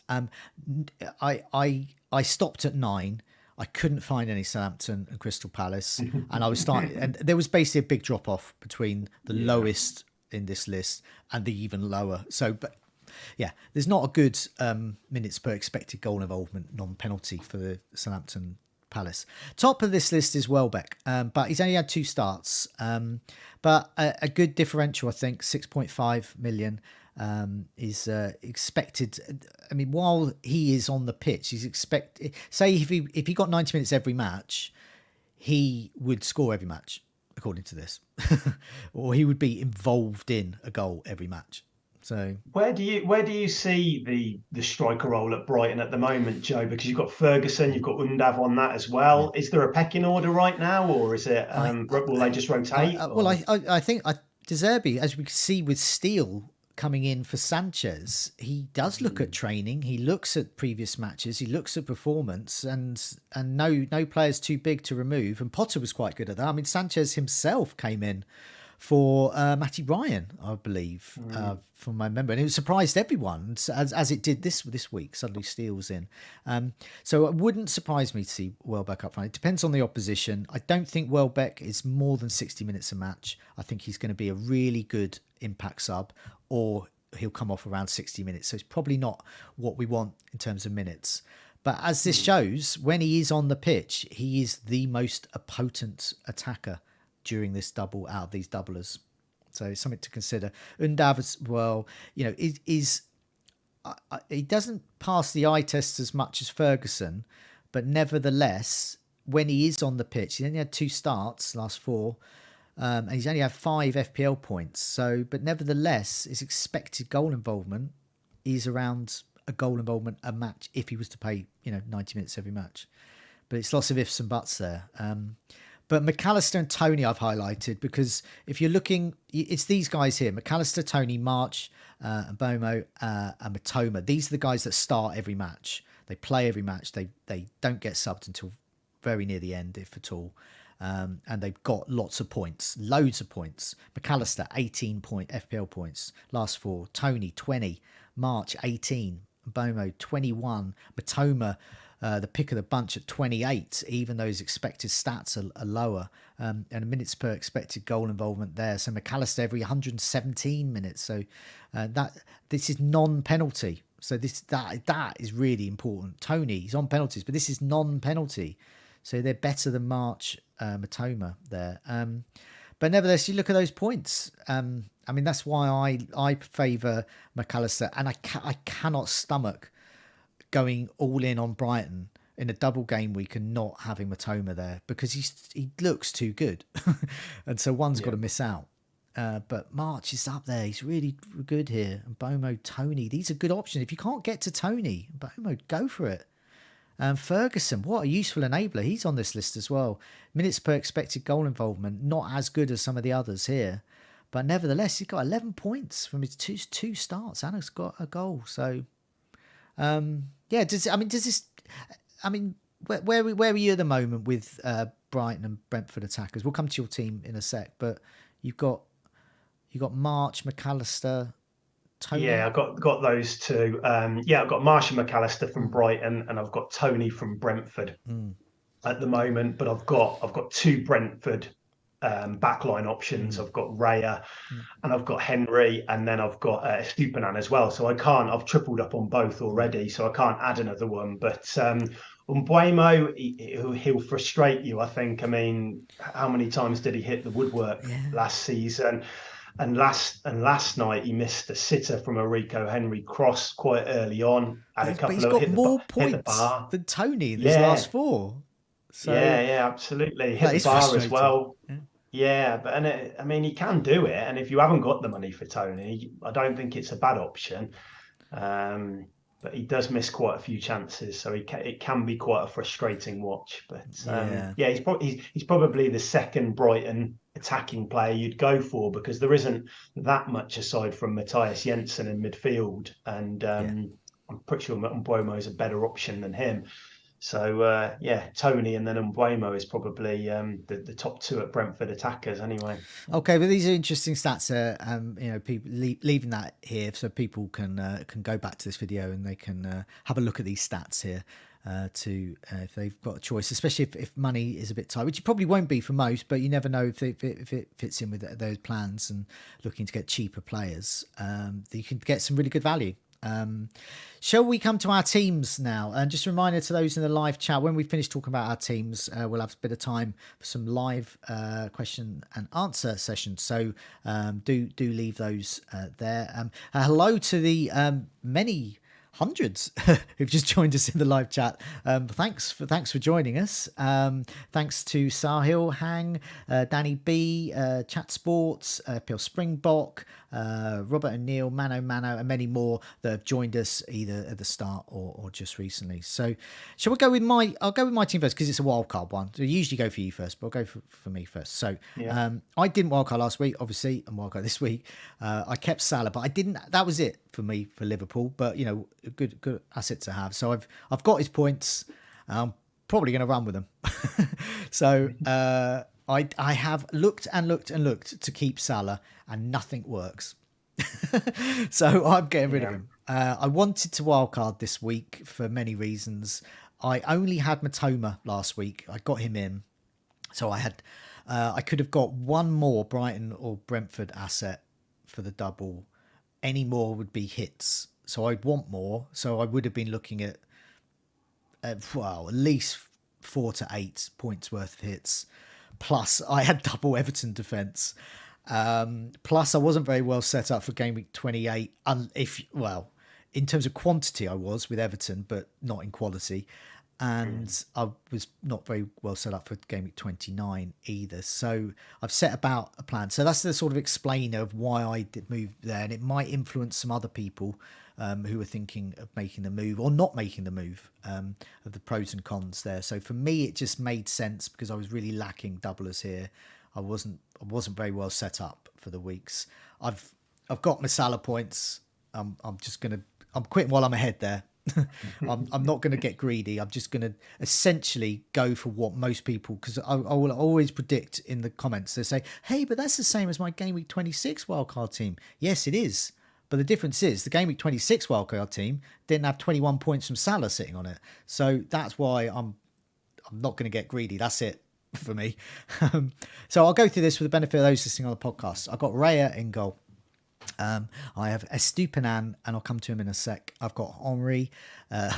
I stopped at 9. I couldn't find any Southampton and Crystal Palace, and I was starting, and there was basically a big drop off between the lowest in this list and the even lower. So, but yeah, there's not a good minutes per expected goal involvement non-penalty for the Southampton Palace. Top of this list is Welbeck, but he's only had 2 starts. But a good differential, I think, 6.5 million is expected. I mean, while he is on the pitch, he's expected. Say if he got 90 minutes every match, he would score every match, according to this, or he would be involved in a goal every match. So where do you see the striker role at Brighton at the moment, Joe? Because you've got Ferguson, you've got Undav on that as well. Is there a pecking order right now, or is it will they just rotate? I think De Zerbi, as we can see with Steele coming in for Sanchez, he does look at training. He looks at previous matches. He looks at performance, and no player's too big to remove. And Potter was quite good at that. I mean, Sanchez himself came in for Matty Ryan, I believe, from my memory, and it surprised everyone as it did this week. Suddenly Steele's in, so it wouldn't surprise me to see Welbeck up front. It depends on the opposition. I don't think Welbeck is more than 60 minutes a match. I think he's going to be a really good impact sub, or he'll come off around 60 minutes. So it's probably not what we want in terms of minutes. But as this shows, when he is on the pitch, he is the most potent attacker during this double out of these doublers. So something to consider. Undav as well, he doesn't pass the eye test as much as Ferguson, but nevertheless, when he is on the pitch, he only had 2 starts, last 4, and he's only had 5 FPL points. So, but nevertheless, his expected goal involvement is around a goal involvement a match if he was to play, 90 minutes every match. But it's lots of ifs and buts there. But McAllister and Tony I've highlighted because if you're looking, it's these guys here, McAllister, Tony, March, Bomo, and Matoma. These are the guys that start every match. They play every match. They don't get subbed until very near the end, if at all. And they've got lots of points, loads of points. McAllister, 18 FPL points, last 4. Tony, 20. March, 18. Bomo, 21. Matoma, the pick of the bunch at 28, even though his expected stats are lower, and minutes per expected goal involvement there. So McAllister every 117 minutes. So this is non-penalty. So that is really important. Tony, he's on penalties, but this is non-penalty. So they're better than March, Matoma there. But nevertheless, you look at those points. I mean, that's why I favour McAllister, and I cannot stomach going all in on Brighton in a double game week and not having Matoma there because he looks too good. And so one's got to miss out. But March is up there. He's really good here. And Bomo, Tony, these are good options. If you can't get to Tony, Bomo, go for it. Ferguson, what a useful enabler. He's on this list as well. Minutes per expected goal involvement, not as good as some of the others here. But nevertheless, he's got 11 points from his two starts. Anna's got a goal. So, where are you at the moment with Brighton and Brentford attackers? We'll come to your team in a sec, but you've got March, McAllister, Tony. Yeah, I've got those 2. I've got Marsh and McAllister from Brighton, and I've got Tony from Brentford at the moment. But I've got 2 Brentford backline options. I've got Raya and I've got Henry, and then I've got Stupinan as well. So I've tripled up on both already, so I can't add another one. But Mbeumo, he'll frustrate you, I think. I mean, how many times did he hit the woodwork last season? And last night he missed a sitter from a Rico Henry cross quite early on. But he's got more points than Tony in his last 4. So yeah, absolutely. Hit the bar as well. Yeah, but he can do it. And if you haven't got the money for Tony, I don't think it's a bad option. But he does miss quite a few chances, so it can be quite a frustrating watch. But he's probably the second Brighton attacking player you'd go for because there isn't that much aside from Matthias Jensen in midfield, and I'm pretty sure Mbeumo is a better option than him. So Tony and then Mbeumo is probably the top 2 at Brentford attackers anyway. Okay, but these are interesting stats. People leaving that here so people can go back to this video and they can have a look at these stats here. to if they've got a choice, especially if money is a bit tight, which it probably won't be for most, but you never know if it fits in with those plans and looking to get cheaper players, you can get some really good value. Shall we come to our teams now? And just a reminder to those in the live chat, when we finish talking about our teams, we'll have a bit of time for some live question and answer sessions. So do leave those there. Hello to the many hundreds who've just joined us in the live chat. Thanks for joining us. Thanks to Sahil, Hang, Danny B, Chat Sports, FPL Springbok, Robert O'Neill, Mano, and many more that have joined us either at the start or just recently. So shall we go with I'll go with my team first because it's a wildcard one. So I usually go for you first, but I'll go for me first. So I didn't wildcard last week, obviously, and wildcard this week. I kept Salah, but I didn't. That was it for me for Liverpool. But a good asset to have. So I've got his points. I'm probably going to run with them. So I have looked to keep Salah, and nothing works. So I'm getting rid of him. I wanted to wildcard this week for many reasons. I only had Matoma last week. I got him in, so I could have got one more Brighton or Brentford asset for the double. Any more would be hits, so I'd want more. So I would have been looking at at least 4 to 8 points worth of hits. Plus, I had double Everton defence. Plus, I wasn't very well set up for Gameweek 28. In terms of quantity, I was with Everton, but not in quality. And I was not very well set up for Gameweek 29 either. So I've set about a plan. So that's the sort of explainer of why I did move there. And it might influence some other people who are thinking of making the move or not making the move, of the pros and cons there. So for me, it just made sense because I was really lacking doublers here. I wasn't very well set up for the weeks. I've got my Salah points. I'm quitting while I'm ahead there. I'm not going to get greedy. I'm just going to essentially go for what most people, because I will always predict in the comments, they say, hey, but that's the same as my Gameweek 26 wildcard team. Yes, it is. But the difference is the Gameweek 26 wildcard team didn't have 21 points from Salah sitting on it. So that's why I'm not going to get greedy. That's it for me. So I'll go through this for the benefit of those listening on the podcast. I've got Raya in goal. I have Estupinan, and I'll come to him in a sec. I've got Henry. I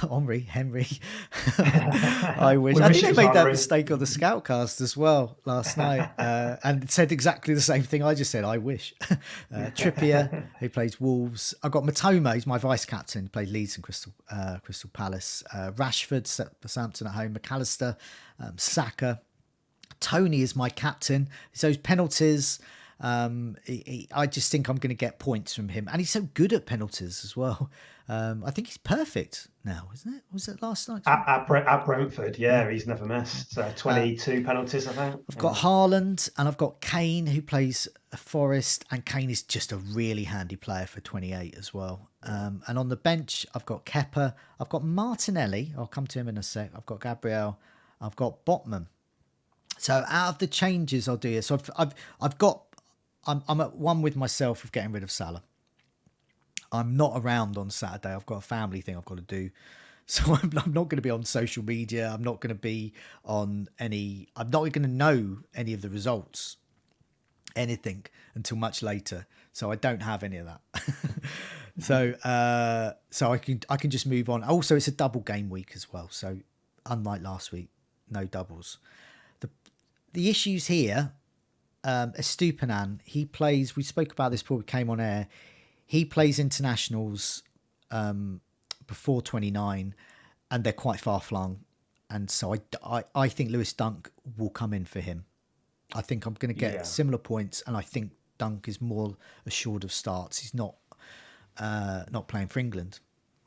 wish. I think I made that mistake on the Scoutcast as well last night, and said exactly the same thing I just said. I wish. Trippier, who plays Wolves. I've got Matoma, he's my vice captain. He played Leeds and Crystal Palace. Rashford, Southampton at home. McAllister, Saka. Tony is my captain. So those penalties. I just think I'm going to get points from him, and he's so good at penalties as well. I think he's perfect now, isn't it? Was it last night? At Brentford, he's never missed. 22 penalties, I think. I've got Haaland, and I've got Kane, who plays Forest, and Kane is just a really handy player for 28 as well. And on the bench, I've got Kepa, I've got Martinelli. I'll come to him in a sec. I've got Gabriel, I've got Botman. So out of the changes I'll do here, so I'm at one with myself of getting rid of Salah. I'm not around on Saturday. I've got a family thing I've got to do. So I'm not going to be on social media. I'm not going to be on I'm not going to know any of the results, anything, until much later. So I don't have any of that. So I can just move on. Also, it's a double game week as well. So unlike last week, no doubles. The issues here, Estupinan, he plays, we spoke about this before we came on air, he plays internationals before 29, and they're quite far flung, and so I think Lewis Dunk will come in for him. I think I'm going to get similar points, and I think Dunk is more assured of starts. He's not playing for England,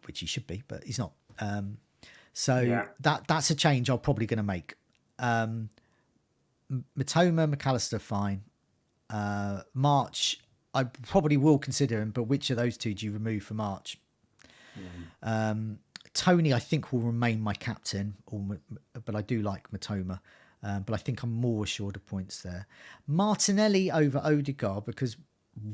which he should be, but he's not. That's a change I'm probably going to make. Matoma, McAllister, fine. March, I probably will consider him, but which of those two do you remove for March? Tony, I think, will remain my captain, but I do like Matoma. But I think I'm more assured of points there. Martinelli over Odegaard, because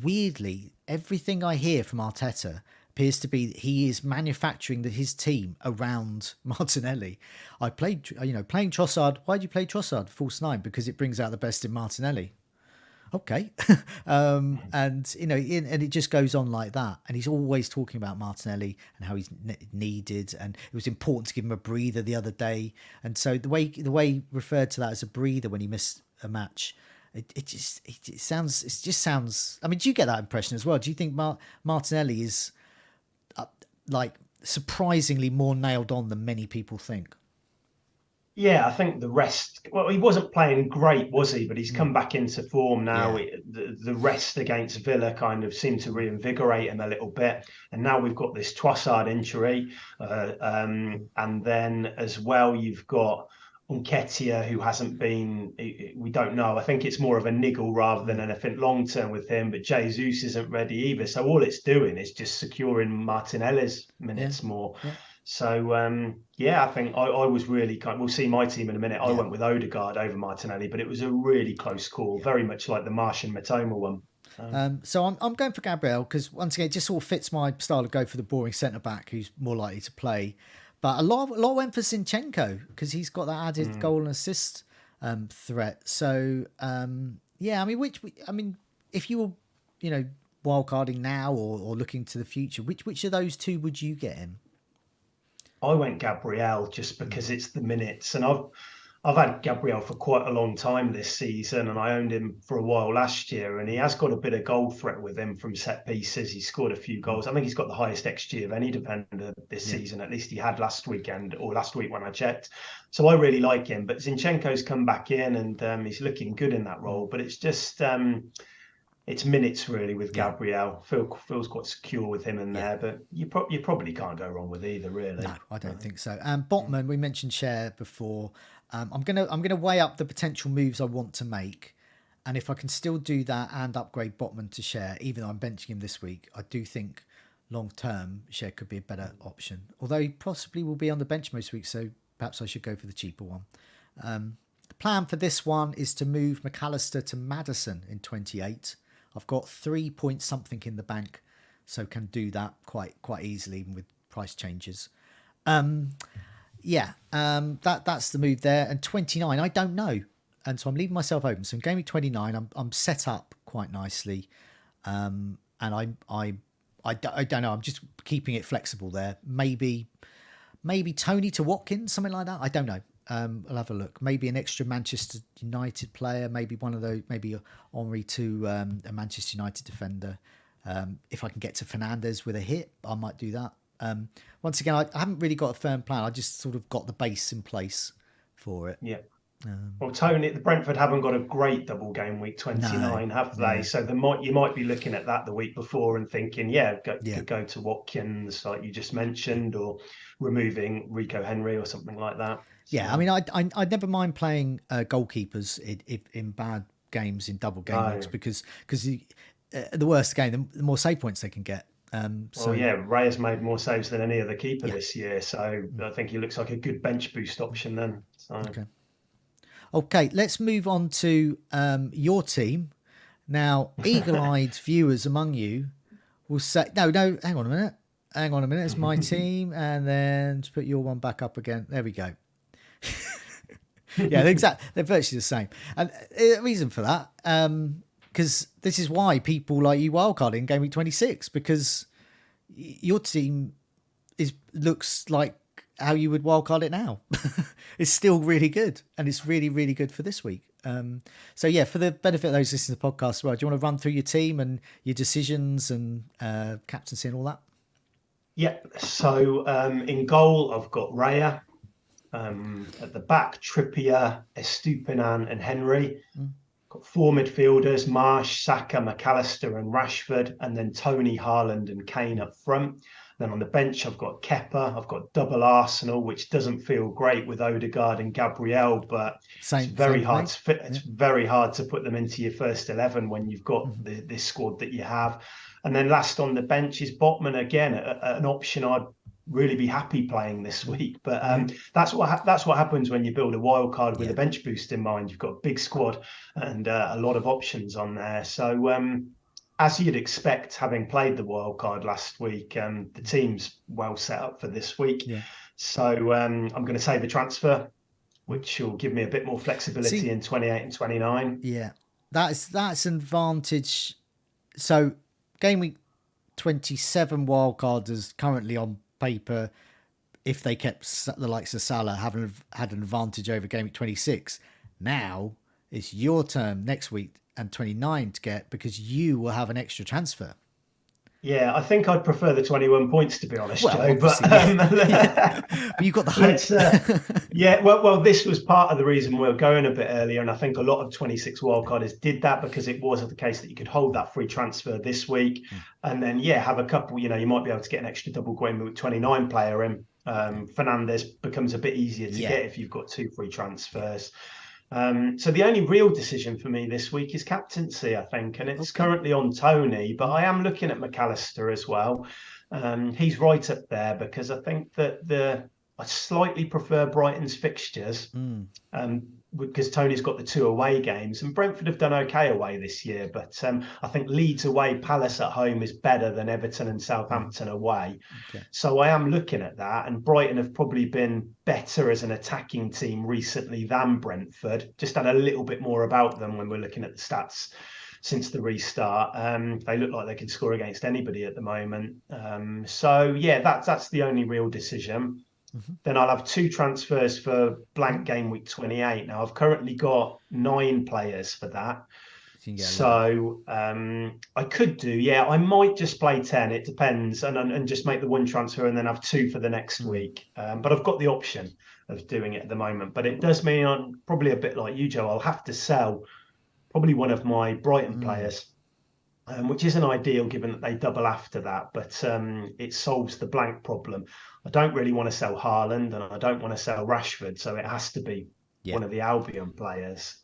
weirdly, everything I hear from Arteta, appears to be he is manufacturing his team around Martinelli. I played, playing Trossard. Why do you play Trossard false nine? Because it brings out the best in Martinelli. Okay. And and it just goes on like that. And he's always talking about Martinelli and how he's needed, and it was important to give him a breather the other day. And so the way he referred to that as a breather when he missed a match, it just sounds. I mean, do you get that impression as well? Do you think Martinelli is like surprisingly more nailed on than many people think? Yeah, I think the rest. Well, he wasn't playing great, was he? But he's come back into form now. Yeah. The rest against Villa kind of seemed to reinvigorate him a little bit. And now we've got this Trossard injury, and then as well you've got Nketiah, who hasn't been. We don't know. I think it's more of a niggle rather than anything long term with him. But Jesus isn't ready either. So all it's doing is just securing Martinelli's minutes more. Yeah. So, I think I was really we'll see my team in a minute. I went with Odegaard over Martinelli, but it was a really close call, very much like the Martian Matoma one. So I'm going for Gabriel because once again, it just sort of fits my style to go for the boring centre-back who's more likely to play. But a lot went for Zinchenko because he's got that added goal and assist threat. So, I mean, if you were, wildcarding now or looking to the future, which of those two would you get in? I went Gabriel just because it's the minutes, and I've had Gabriel for quite a long time this season, and I owned him for a while last year, and he has got a bit of goal threat with him from set pieces. He scored a few goals. I think he's got the highest XG of any defender this season. At least he had last week when I checked. So I really like him. But Zinchenko's come back in, and he's looking good in that role. But it's just it's minutes really with Gabriel. Feels quite secure with him in there, but you probably can't go wrong with either, really. No, I don't think so. Botman, we mentioned Cher before. I'm gonna weigh up the potential moves I want to make, and if I can still do that and upgrade Botman to Cher, even though I'm benching him this week, I do think long term Cher could be a better option. Although he possibly will be on the bench most weeks, so perhaps I should go for the cheaper one. The plan for this one is to move McAllister to Maddison in 28. I've got 3 point something in the bank, so can do that quite easily even with price changes. That's the move there. And 29, I don't know, and so I'm leaving myself open. So in Gameweek 29, I'm set up quite nicely, and I don't know. I'm just keeping it flexible there. Maybe Tony to Watkins, something like that. I don't know. I'll have a look. Maybe an extra Manchester United player. Maybe one of those. Maybe Henry to a Manchester United defender. If I can get to Fernandes with a hit, I might do that. Once again, I haven't really got a firm plan. I just sort of got the base in place for it. Yeah. Well, Tony, the Brentford haven't got a great double game week 29, have they? No. So you might be looking at that the week before and thinking, go to Watkins, like you just mentioned, or removing Rico Henry or something like that. Yeah, I mean, I never mind playing goalkeepers in bad games in double game weeks because the worse the game, the more save points they can get. Ray has made more saves than any other keeper this year, so I think he looks like a good bench boost option then. So. Okay, let's move on to your team. Now, eagle-eyed viewers among you will say, no, hang on a minute, it's my team, and then to put your one back up again. There we go. They're virtually the same. And the reason for that, because this is why people like you wildcard in Gameweek 26, because your team looks like how you would wildcard it now. It's still really good, and it's really, really good for this week. For the benefit of those listening to the podcast as well, do you want to run through your team and your decisions and captaincy and all that? Yeah, so in goal, I've got Raya. At the back, Trippier, Estupinan and Henry. Got 4 midfielders, Marsh, Saka, McAllister and Rashford, and then Tony, Haaland and Kane up front. Then on the bench, I've got Kepa, I've got double Arsenal, which doesn't feel great with Odegaard and Gabriel, but it's very hard to fit. It's very hard to put them into your first 11 when you've got this squad that you have. And then last on the bench is Botman again, an option I'd really be happy playing this week, but that's what happens when you build a wild card with a bench boost in mind. You've got a big squad and a lot of options on there. So as you'd expect, having played the wild card last week, the team's well set up for this week. Yeah. So I'm going to say the transfer, which will give me a bit more flexibility in 28 and 29. Yeah, that's an advantage. So game week 27 wildcard is currently on paper. If they kept the likes of Salah, having had an advantage over game week 26, now it's your turn next week and 29 to get, because you will have an extra transfer. Yeah, I think I'd prefer the 21 points, to be honest, Joe. But, but you've got the hope. Yeah, well, this was part of the reason we were going a bit earlier. And I think a lot of 26 wildcarders did that because it was the case that you could hold that free transfer this week. And then, have a couple, you might be able to get an extra double game with 29 player in. Fernandez becomes a bit easier to get if you've got 2 free transfers. So the only real decision for me this week is captaincy, I think, and it's currently on Tony, but I am looking at McAllister as well. He's right up there because I think that I slightly prefer Brighton's fixtures because Tony's got the 2 away games, and Brentford have done okay away this year, but I think Leeds away, Palace at home is better than Everton and Southampton away. So I am looking at that, and Brighton have probably been better as an attacking team recently than Brentford. Just had a little bit more about them when we're looking at the stats since the restart. They look like they can score against anybody at the moment. So that's the only real decision. Then I'll have 2 transfers for blank game week 28. Now I've currently got 9 players for that. So I could do, I might just play 10. It depends, and just make the 1 transfer and then have 2 for the next week. But I've got the option of doing it at the moment. But it does mean I'm probably a bit like you, Joe. I'll have to sell probably one of my Brighton players. Which isn't ideal given that they double after that, but it solves the blank problem. I don't really want to sell Haaland and I don't want to sell Rashford, so it has to be one of the Albion players.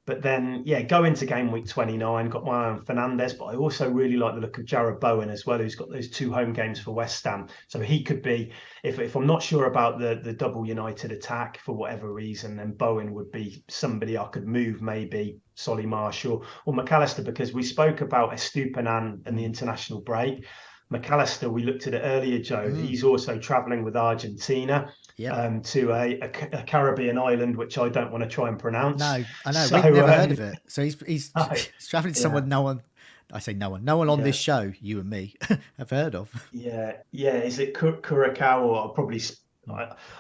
But then, go into game week 29, got my eye on Fernandez, but I also really like the look of Jarrod Bowen as well, who's got those 2 home games for West Ham. So he could be, if I'm not sure about the double United attack for whatever reason, then Bowen would be somebody I could move, maybe Solly Marshall or McAllister, because we spoke about Estupiñán and the international break. McAllister, we looked at it earlier, Joe. He's also travelling with Argentina to a Caribbean island, which I don't want to try and pronounce. No, I know. We've never heard of it. So he's travelling to someone no one on this show, you and me, have heard of. Yeah. Is it Curacao? Or I'll probably...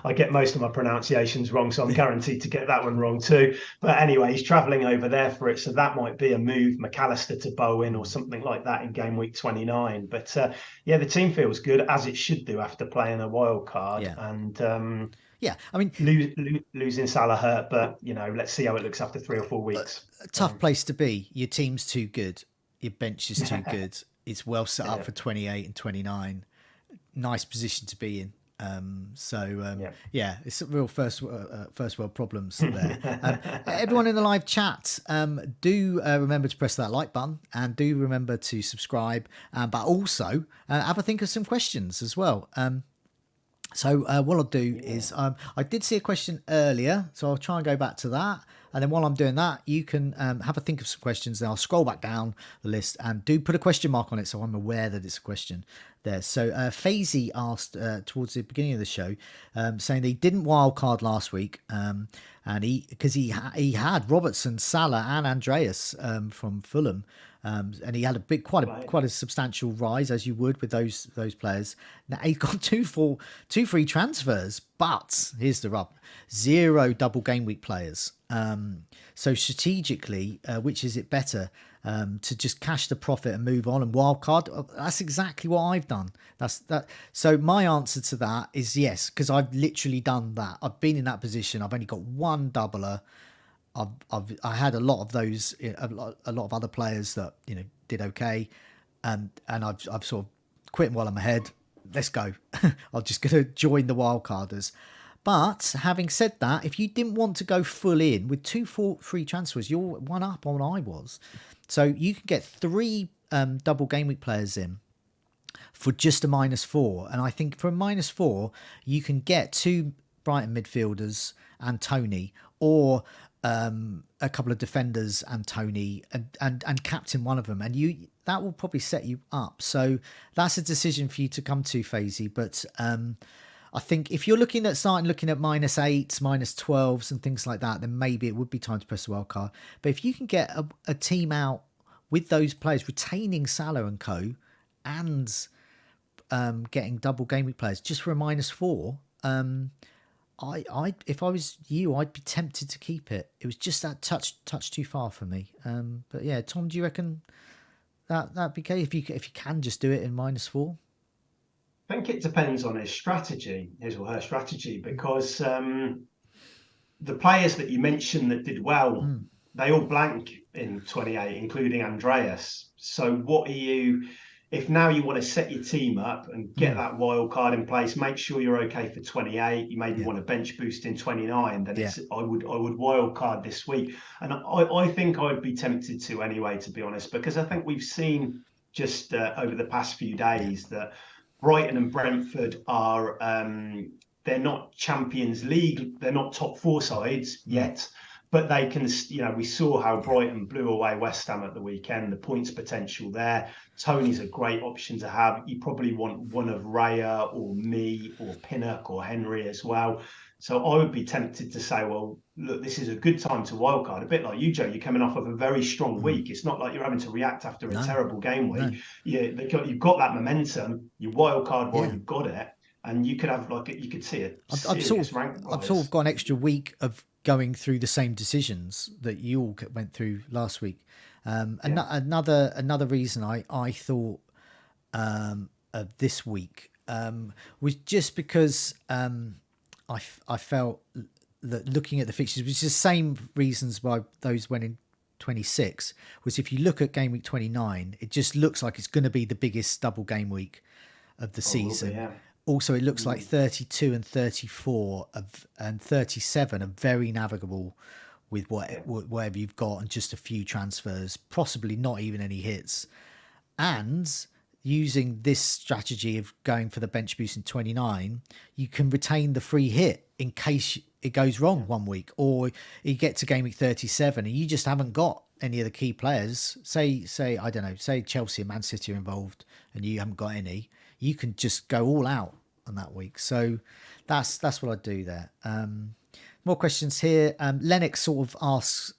I get most of my pronunciations wrong, so I'm guaranteed to get that one wrong too. But anyway, he's travelling over there for it, so that might be a move, McAllister to Bowen or something like that in game week 29. But the team feels good, as it should do after playing a wild card. And I mean, losing Salah hurt, but let's see how it looks after 3 or 4 weeks. A tough place to be. Your team's too good. Your bench is too good. It's well set up for 28 and 29. Nice position to be in. It's a real first world problems there. Everyone in the live chat, do remember to press that like button and do remember to subscribe, but also have a think of some questions as well. So what I'll do is I did see a question earlier, so I'll try and go back to that. And then while I'm doing that, you can have a think of some questions. Then I'll scroll back down the list and do put a question mark on it so I'm aware that it's a question there. So Faisy asked towards the beginning of the show, saying that he didn't wildcard last week, and because he had Robertson, Salah, and Andreas from Fulham. And he had quite a substantial rise, as you would with those players. Now he's got two free transfers, but here's the rub: 0 double game week players. So strategically, which is it better, to just cash the profit and move on and wildcard? That's exactly what I've done. So my answer to that is yes, because I've literally done that. I've been in that position. I've only got 1 doubler. I had a lot of those, a lot of other players that did okay, and I've sort of quit while I'm ahead. Let's go. I'm just going to join the wildcarders. But having said that, if you didn't want to go full in with 2 free transfers, you're 1 up on I was. So you can get 3 double game week players in for just a -4, and I think for a -4 you can get 2 Brighton midfielders and Tony, or a couple of defenders and Tony and captain one of them, and that will probably set you up. So that's a decision for you to come to, Faisy. But I think if you're looking at -8s, -12s and things like that, then maybe it would be time to press the wild card. But if you can get a team out with those players, retaining Salah and co, and getting double game week players just for a -4, I if I was you, I'd be tempted to keep it. It was just that touch too far for me. But yeah, Tom, do you reckon that'd be okay if you can just do it in -4? I think it depends on his or her strategy, because the players that you mentioned that did well, they all blank in 28, including Andreas. So what are you? If now you want to set your team up and get that wild card in place, make sure you're okay for 28. You maybe want a bench boost in 29. Then I would wild card this week, and I think I'd be tempted to anyway, to be honest, because I think we've seen just over the past few days that Brighton and Brentford are they're not Champions League, they're not top 4 sides yet. But they can, we saw how Brighton blew away West Ham at the weekend, the points potential there. Tony's a great option to have. You probably want one of Raya or me or Pinnock or Henry as well. So I would be tempted to say, well, look, this is a good time to wildcard. A bit like you, Joe, you're coming off of a very strong week. It's not like you're having to react after a terrible game week. No. You've got that momentum. You wildcard while you've got it. And you could have, you could see it. I've sort of got an extra week of going through the same decisions that you all went through last week. Another reason I thought of this week was just because I felt that looking at the fixtures, which is the same reasons why those went in 26, was if you look at game week 29, it just looks like it's going to be the biggest double game week of the season. Also, it looks like 32 and 34 and 37 are very navigable with whatever you've got and just a few transfers, possibly not even any hits. And using this strategy of going for the bench boost in 29, you can retain the free hit in case it goes wrong one week, or you get to game week 37 and you just haven't got any of the key players. Say I don't know, say Chelsea and Man City are involved and you haven't got any. You can just go all out on that week. So that's what I'd do there. More questions here. Lennox sort of asks,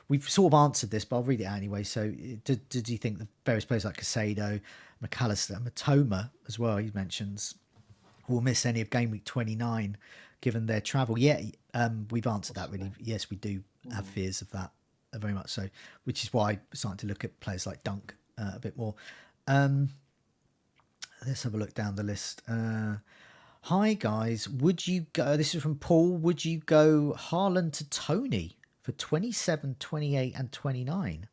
we've sort of answered this, but I'll read it out anyway. So did you think the various players like Casado, McAllister, Matoma as well, he mentions, will miss any of game week 29 given their travel? Yeah, we've answered that really. Yes, we do have fears of that, very much so, which is why I'm starting to look at players like Dunk a bit more. Let's have a look down the list. Hi guys, would you go, this is from Paul, would you go Haaland to Tony for 27, 28 and 29?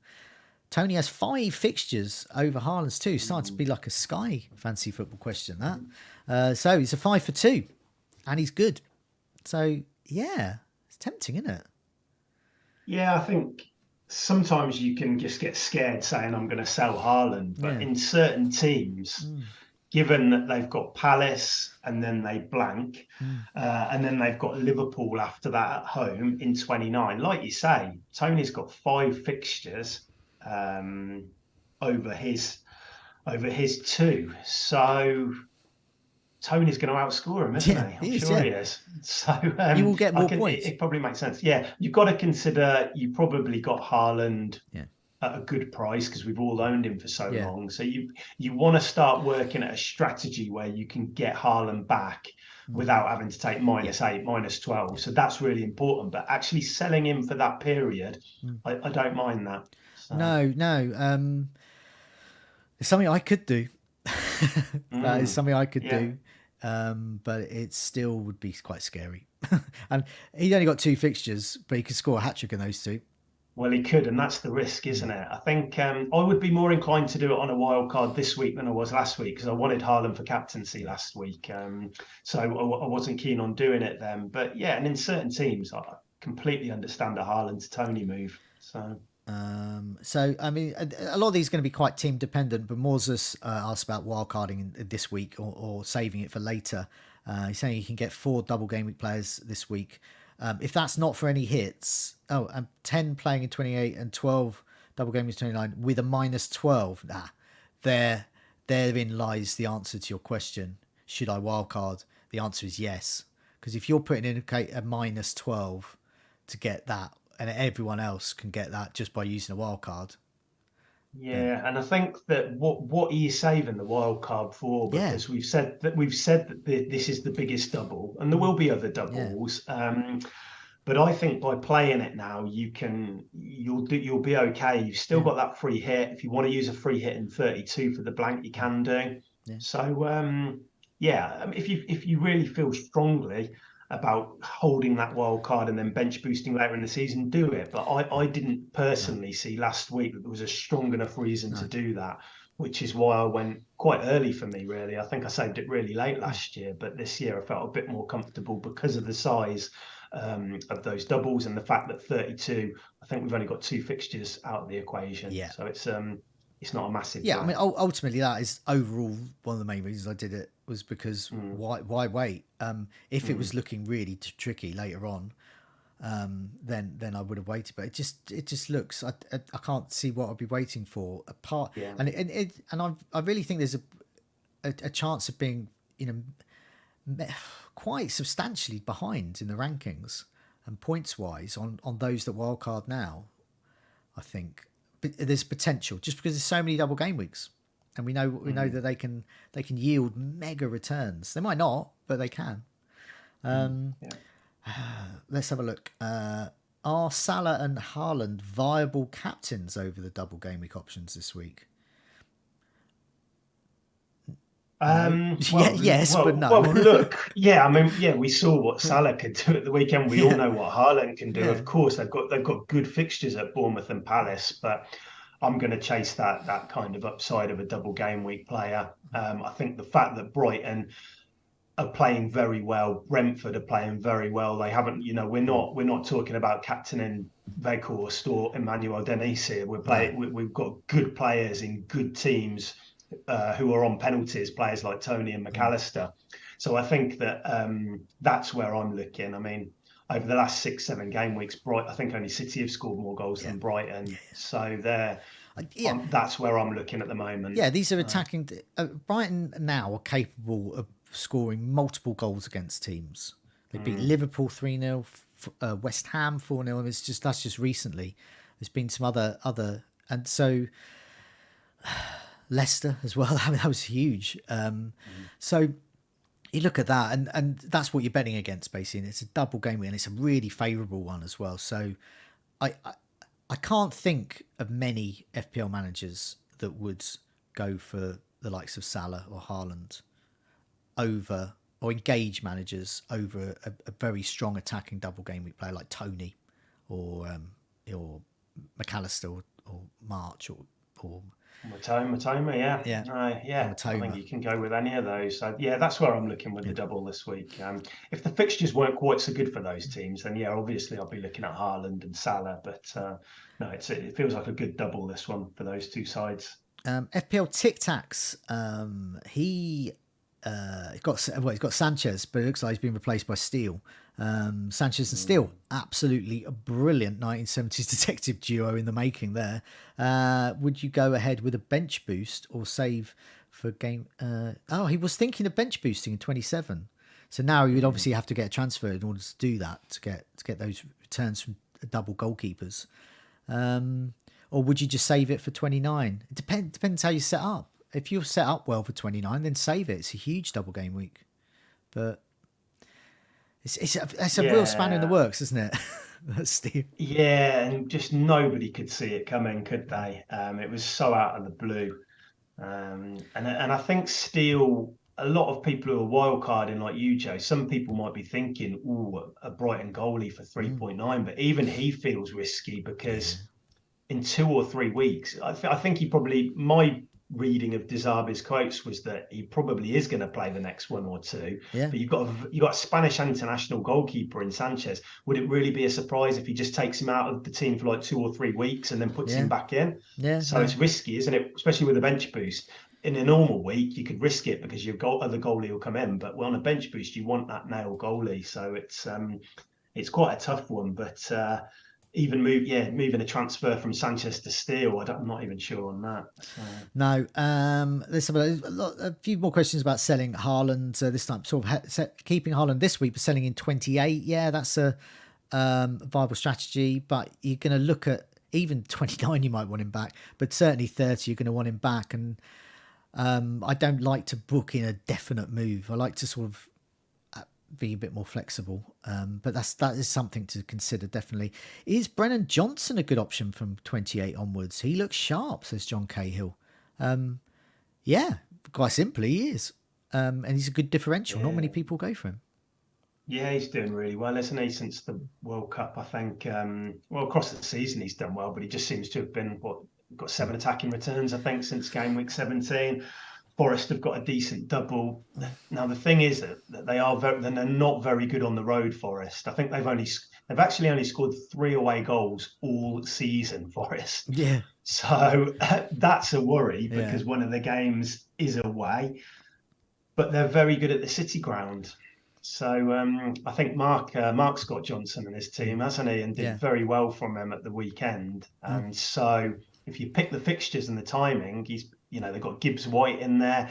Tony has 5 fixtures over Haaland's 2. Starting to be like a Sky fancy football question, that. So he's a 5 for 2 and he's good. So yeah, it's tempting, isn't it? Yeah, I think sometimes you can just get scared saying I'm going to sell Haaland, but in certain teams, given that they've got Palace and then they blank, and then they've got Liverpool after that at home in 29. Like you say, Tony's got 5 fixtures over his 2. So Tony's going to outscore him, isn't he? I'm sure he is. So you will get more points. It probably makes sense. Yeah, you've got to consider you probably got Haaland at a good price because we've all owned him for so long. So you want to start working at a strategy where you can get Haaland back without having to take -8, -12. So that's really important. But actually selling him for that period, I don't mind that. So. No. It's something I could do. That is something I could do. But it still would be quite scary. And he's only got 2 fixtures, but he could score a hat-trick in those 2. Well, he could, and that's the risk, isn't it? I think I would be more inclined to do it on a wild card this week than I was last week because I wanted Haaland for captaincy last week. So I wasn't keen on doing it then. But yeah, and in certain teams, I completely understand a Haaland to Tony move. So I mean, a lot of these are going to be quite team dependent, but Moses asked about wildcarding this week or saving it for later. He's saying you can get 4 double game week players this week. If that's not for any hits, and 10 playing in 28 and 12 double game is 29 with a -12, therein lies the answer to your question. Should I wildcard? The answer is yes. Because if you're putting in a -12 to get that, and everyone else can get that just by using a wildcard. Yeah, and I think that what are you saving the wild card for? Because we've said that this is the biggest double, and there will be other doubles. But I think by playing it now, you'll be okay. You've still got that free hit. If you want to use a free hit in 32 for the blank, you can do. Yeah. So if you really feel strongly about holding that wild card and then bench boosting later in the season, do it. But I didn't personally see last week that there was a strong enough reason to do that, which is why I went quite early for me, really. I think I saved it really late last year, but this year I felt a bit more comfortable because of the size of those doubles and the fact that 32, I think we've only got 2 fixtures out of the equation. Yeah. So it's not a massive I mean, ultimately that is overall one of the main reasons I did it, was because why wait? If it was looking really tricky later on, then I would have waited. But it just looks, I can't see what I'd be waiting for apart. And I really think there's a chance of being, quite substantially behind in the rankings and points wise on those that wildcard now. I think there's potential just because there's so many double game weeks, and we know that they can yield mega returns. They might not, but they can. Let's have a look. Are Salah and Haaland viable captains over the double game week options this week? Yes, but no. Well, look, we saw what Salah could do at the weekend. We all know what Haaland can do. Yeah. Of course, they've got good fixtures at Bournemouth and Palace, but I'm going to chase that kind of upside of a double game week player. I think the fact that Brighton are playing very well, Brentford are playing very well. They haven't, we're not talking about captaining Weghorst or Emmanuel Dennis here. We've got good players in good teams. Who are on penalties, players like Tony and McAllister. So I think that that's where I'm looking. I mean, over the last 6-7 game weeks, I think only City have scored more goals than Brighton. So that's where I'm looking at the moment. Yeah, these are attacking. Brighton now are capable of scoring multiple goals against teams. They beat Liverpool 3-0, West Ham 4-0. That's just recently. There's been some other, and so. Leicester as well. I mean, that was huge. So you look at that, and that's what you're betting against, basically. And it's a double game week, and it's a really favourable one as well. So I can't think of many FPL managers that would go for the likes of Salah or Haaland over, or engage managers over a very strong attacking double game week player like Tony or McAllister or March or Matoma, I think you can go with any of those. So that's where I'm looking with the double this week. If the fixtures weren't quite so good for those teams, then obviously I'll be looking at Haaland and Salah. But no, it feels like a good double, this one, for those two sides. FPL Tic Tacs. He's got Sanchez, but it looks like he's been replaced by Steele. Sanchez and Steele, absolutely a brilliant 1970s detective duo in the making there. Would you go ahead with a bench boost or save for game? He was thinking of bench boosting in 27. So now you would obviously have to get a transfer in order to do that, to get those returns from double goalkeepers. Or would you just save it for 29? It depends how you set up. If you're set up well for 29, then save it. It's a huge double game week, but it's a real spanner in the works, isn't it? Steve. Yeah, and just nobody could see it coming, could they? It was so out of the blue, and I think still a lot of people who are wildcarding like you, Joe. Some people might be thinking, "Ooh, a Brighton goalie for 3.9," but even he feels risky because in 2 or 3 weeks, I think he probably reading of Dezabi's quotes was that he probably is going to play the next 1 or 2. Yeah. But you've got a Spanish international goalkeeper in Sanchez. Would it really be a surprise if he just takes him out of the team for like 2 or 3 weeks and then puts him back in? Yeah. So it's risky, isn't it? Especially with a bench boost. In a normal week, you could risk it because your other goalie will come in. But on a bench boost, you want that nail goalie. So it's it's quite a tough one. But even moving a transfer from Sanchez to Steele, I'm not even sure on that. So. No, there's a few more questions about selling Haaland this time. Sort of keeping Haaland this week, but selling in 28. Yeah, that's a viable strategy. But you're going to look at even 29. You might want him back, but certainly 30. You're going to want him back. And I don't like to book in a definite move. I like to sort of be a bit more flexible, but that is something to consider. Definitely. Is Brennan Johnson a good option from 28 onwards? He looks sharp, says John Cahill. Yeah, quite simply he is, and he's a good differential. Not many people go for him. Yeah, he's doing really well, isn't he, since the World Cup? I think across the season he's done well, but he just seems to have been got 7 attacking returns, I think, since game week 17. Forest have got a decent double. Now the thing is that they're not very good on the road. Forest, I think they've actually only scored 3 away goals all season. Forest, yeah. So that's a worry because one of the games is away, but they're very good at the City ground. So I think Mark's got Johnson in his team, hasn't he, and did very well from them at the weekend. And so if you pick the fixtures and the timing, they've got Gibbs White in there.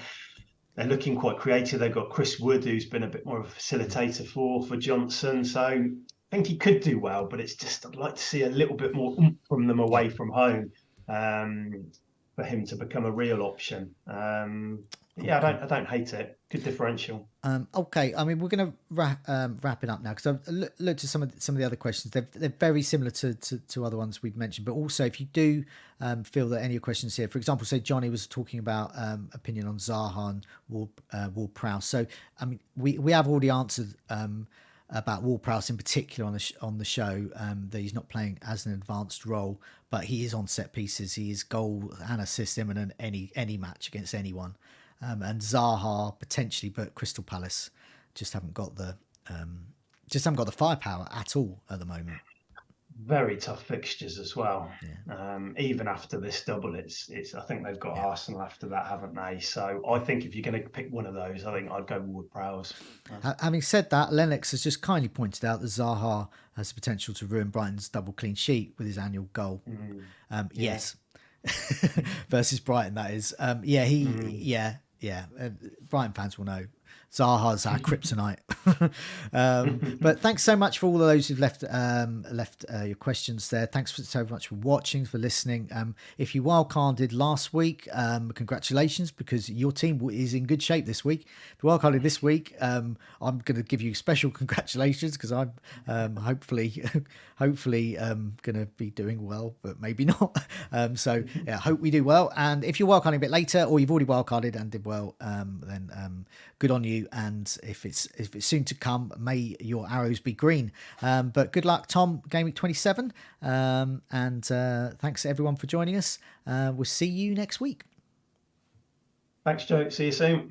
They're looking quite creative. They've got Chris Wood, who's been a bit more of a facilitator for Johnson. So I think he could do well, but it's just I'd like to see a little bit more from them away from home for him to become a real option. I don't hate it. Good differential. Okay, I mean we're going to wrap it up now because I've looked at some of the other questions. They're very similar to other ones we've mentioned, but also if you do feel that any of your questions here, for example, say Johnny was talking about opinion on Zaha and Ward-Prowse. So I mean we have already answered about Ward-Prowse in particular on the show, that he's not playing as an advanced role, but he is on set pieces. He is goal and assist imminent any match against anyone. And Zaha potentially, but Crystal Palace just haven't got the firepower at all at the moment. Very tough fixtures as well. Even after this double, it's I think they've got Arsenal after that, haven't they? So I think if you're going to pick one of those, I think I'd go Ward-Prowse. Having said that, Lennox has just kindly pointed out that Zaha has the potential to ruin Brighton's double clean sheet with his annual goal. Yes, versus Brighton, that is. Brighton fans will know Zaha's our kryptonite. But thanks so much for all of those who've left your questions there. Thanks so much for watching, for listening. If you wildcarded last week, congratulations, because your team is in good shape this week. If you wildcarded this week, I'm going to give you special congratulations because I'm hopefully going to be doing well, but maybe not. So yeah, hope we do well. And if you're wildcarding a bit later, or you've already wildcarded and did well, then good on you. And if it's soon to come, may your arrows be green. But good luck, Tom, Gameweek 27. And thanks everyone for joining us. We'll see you next week. Thanks, Joe. See you soon.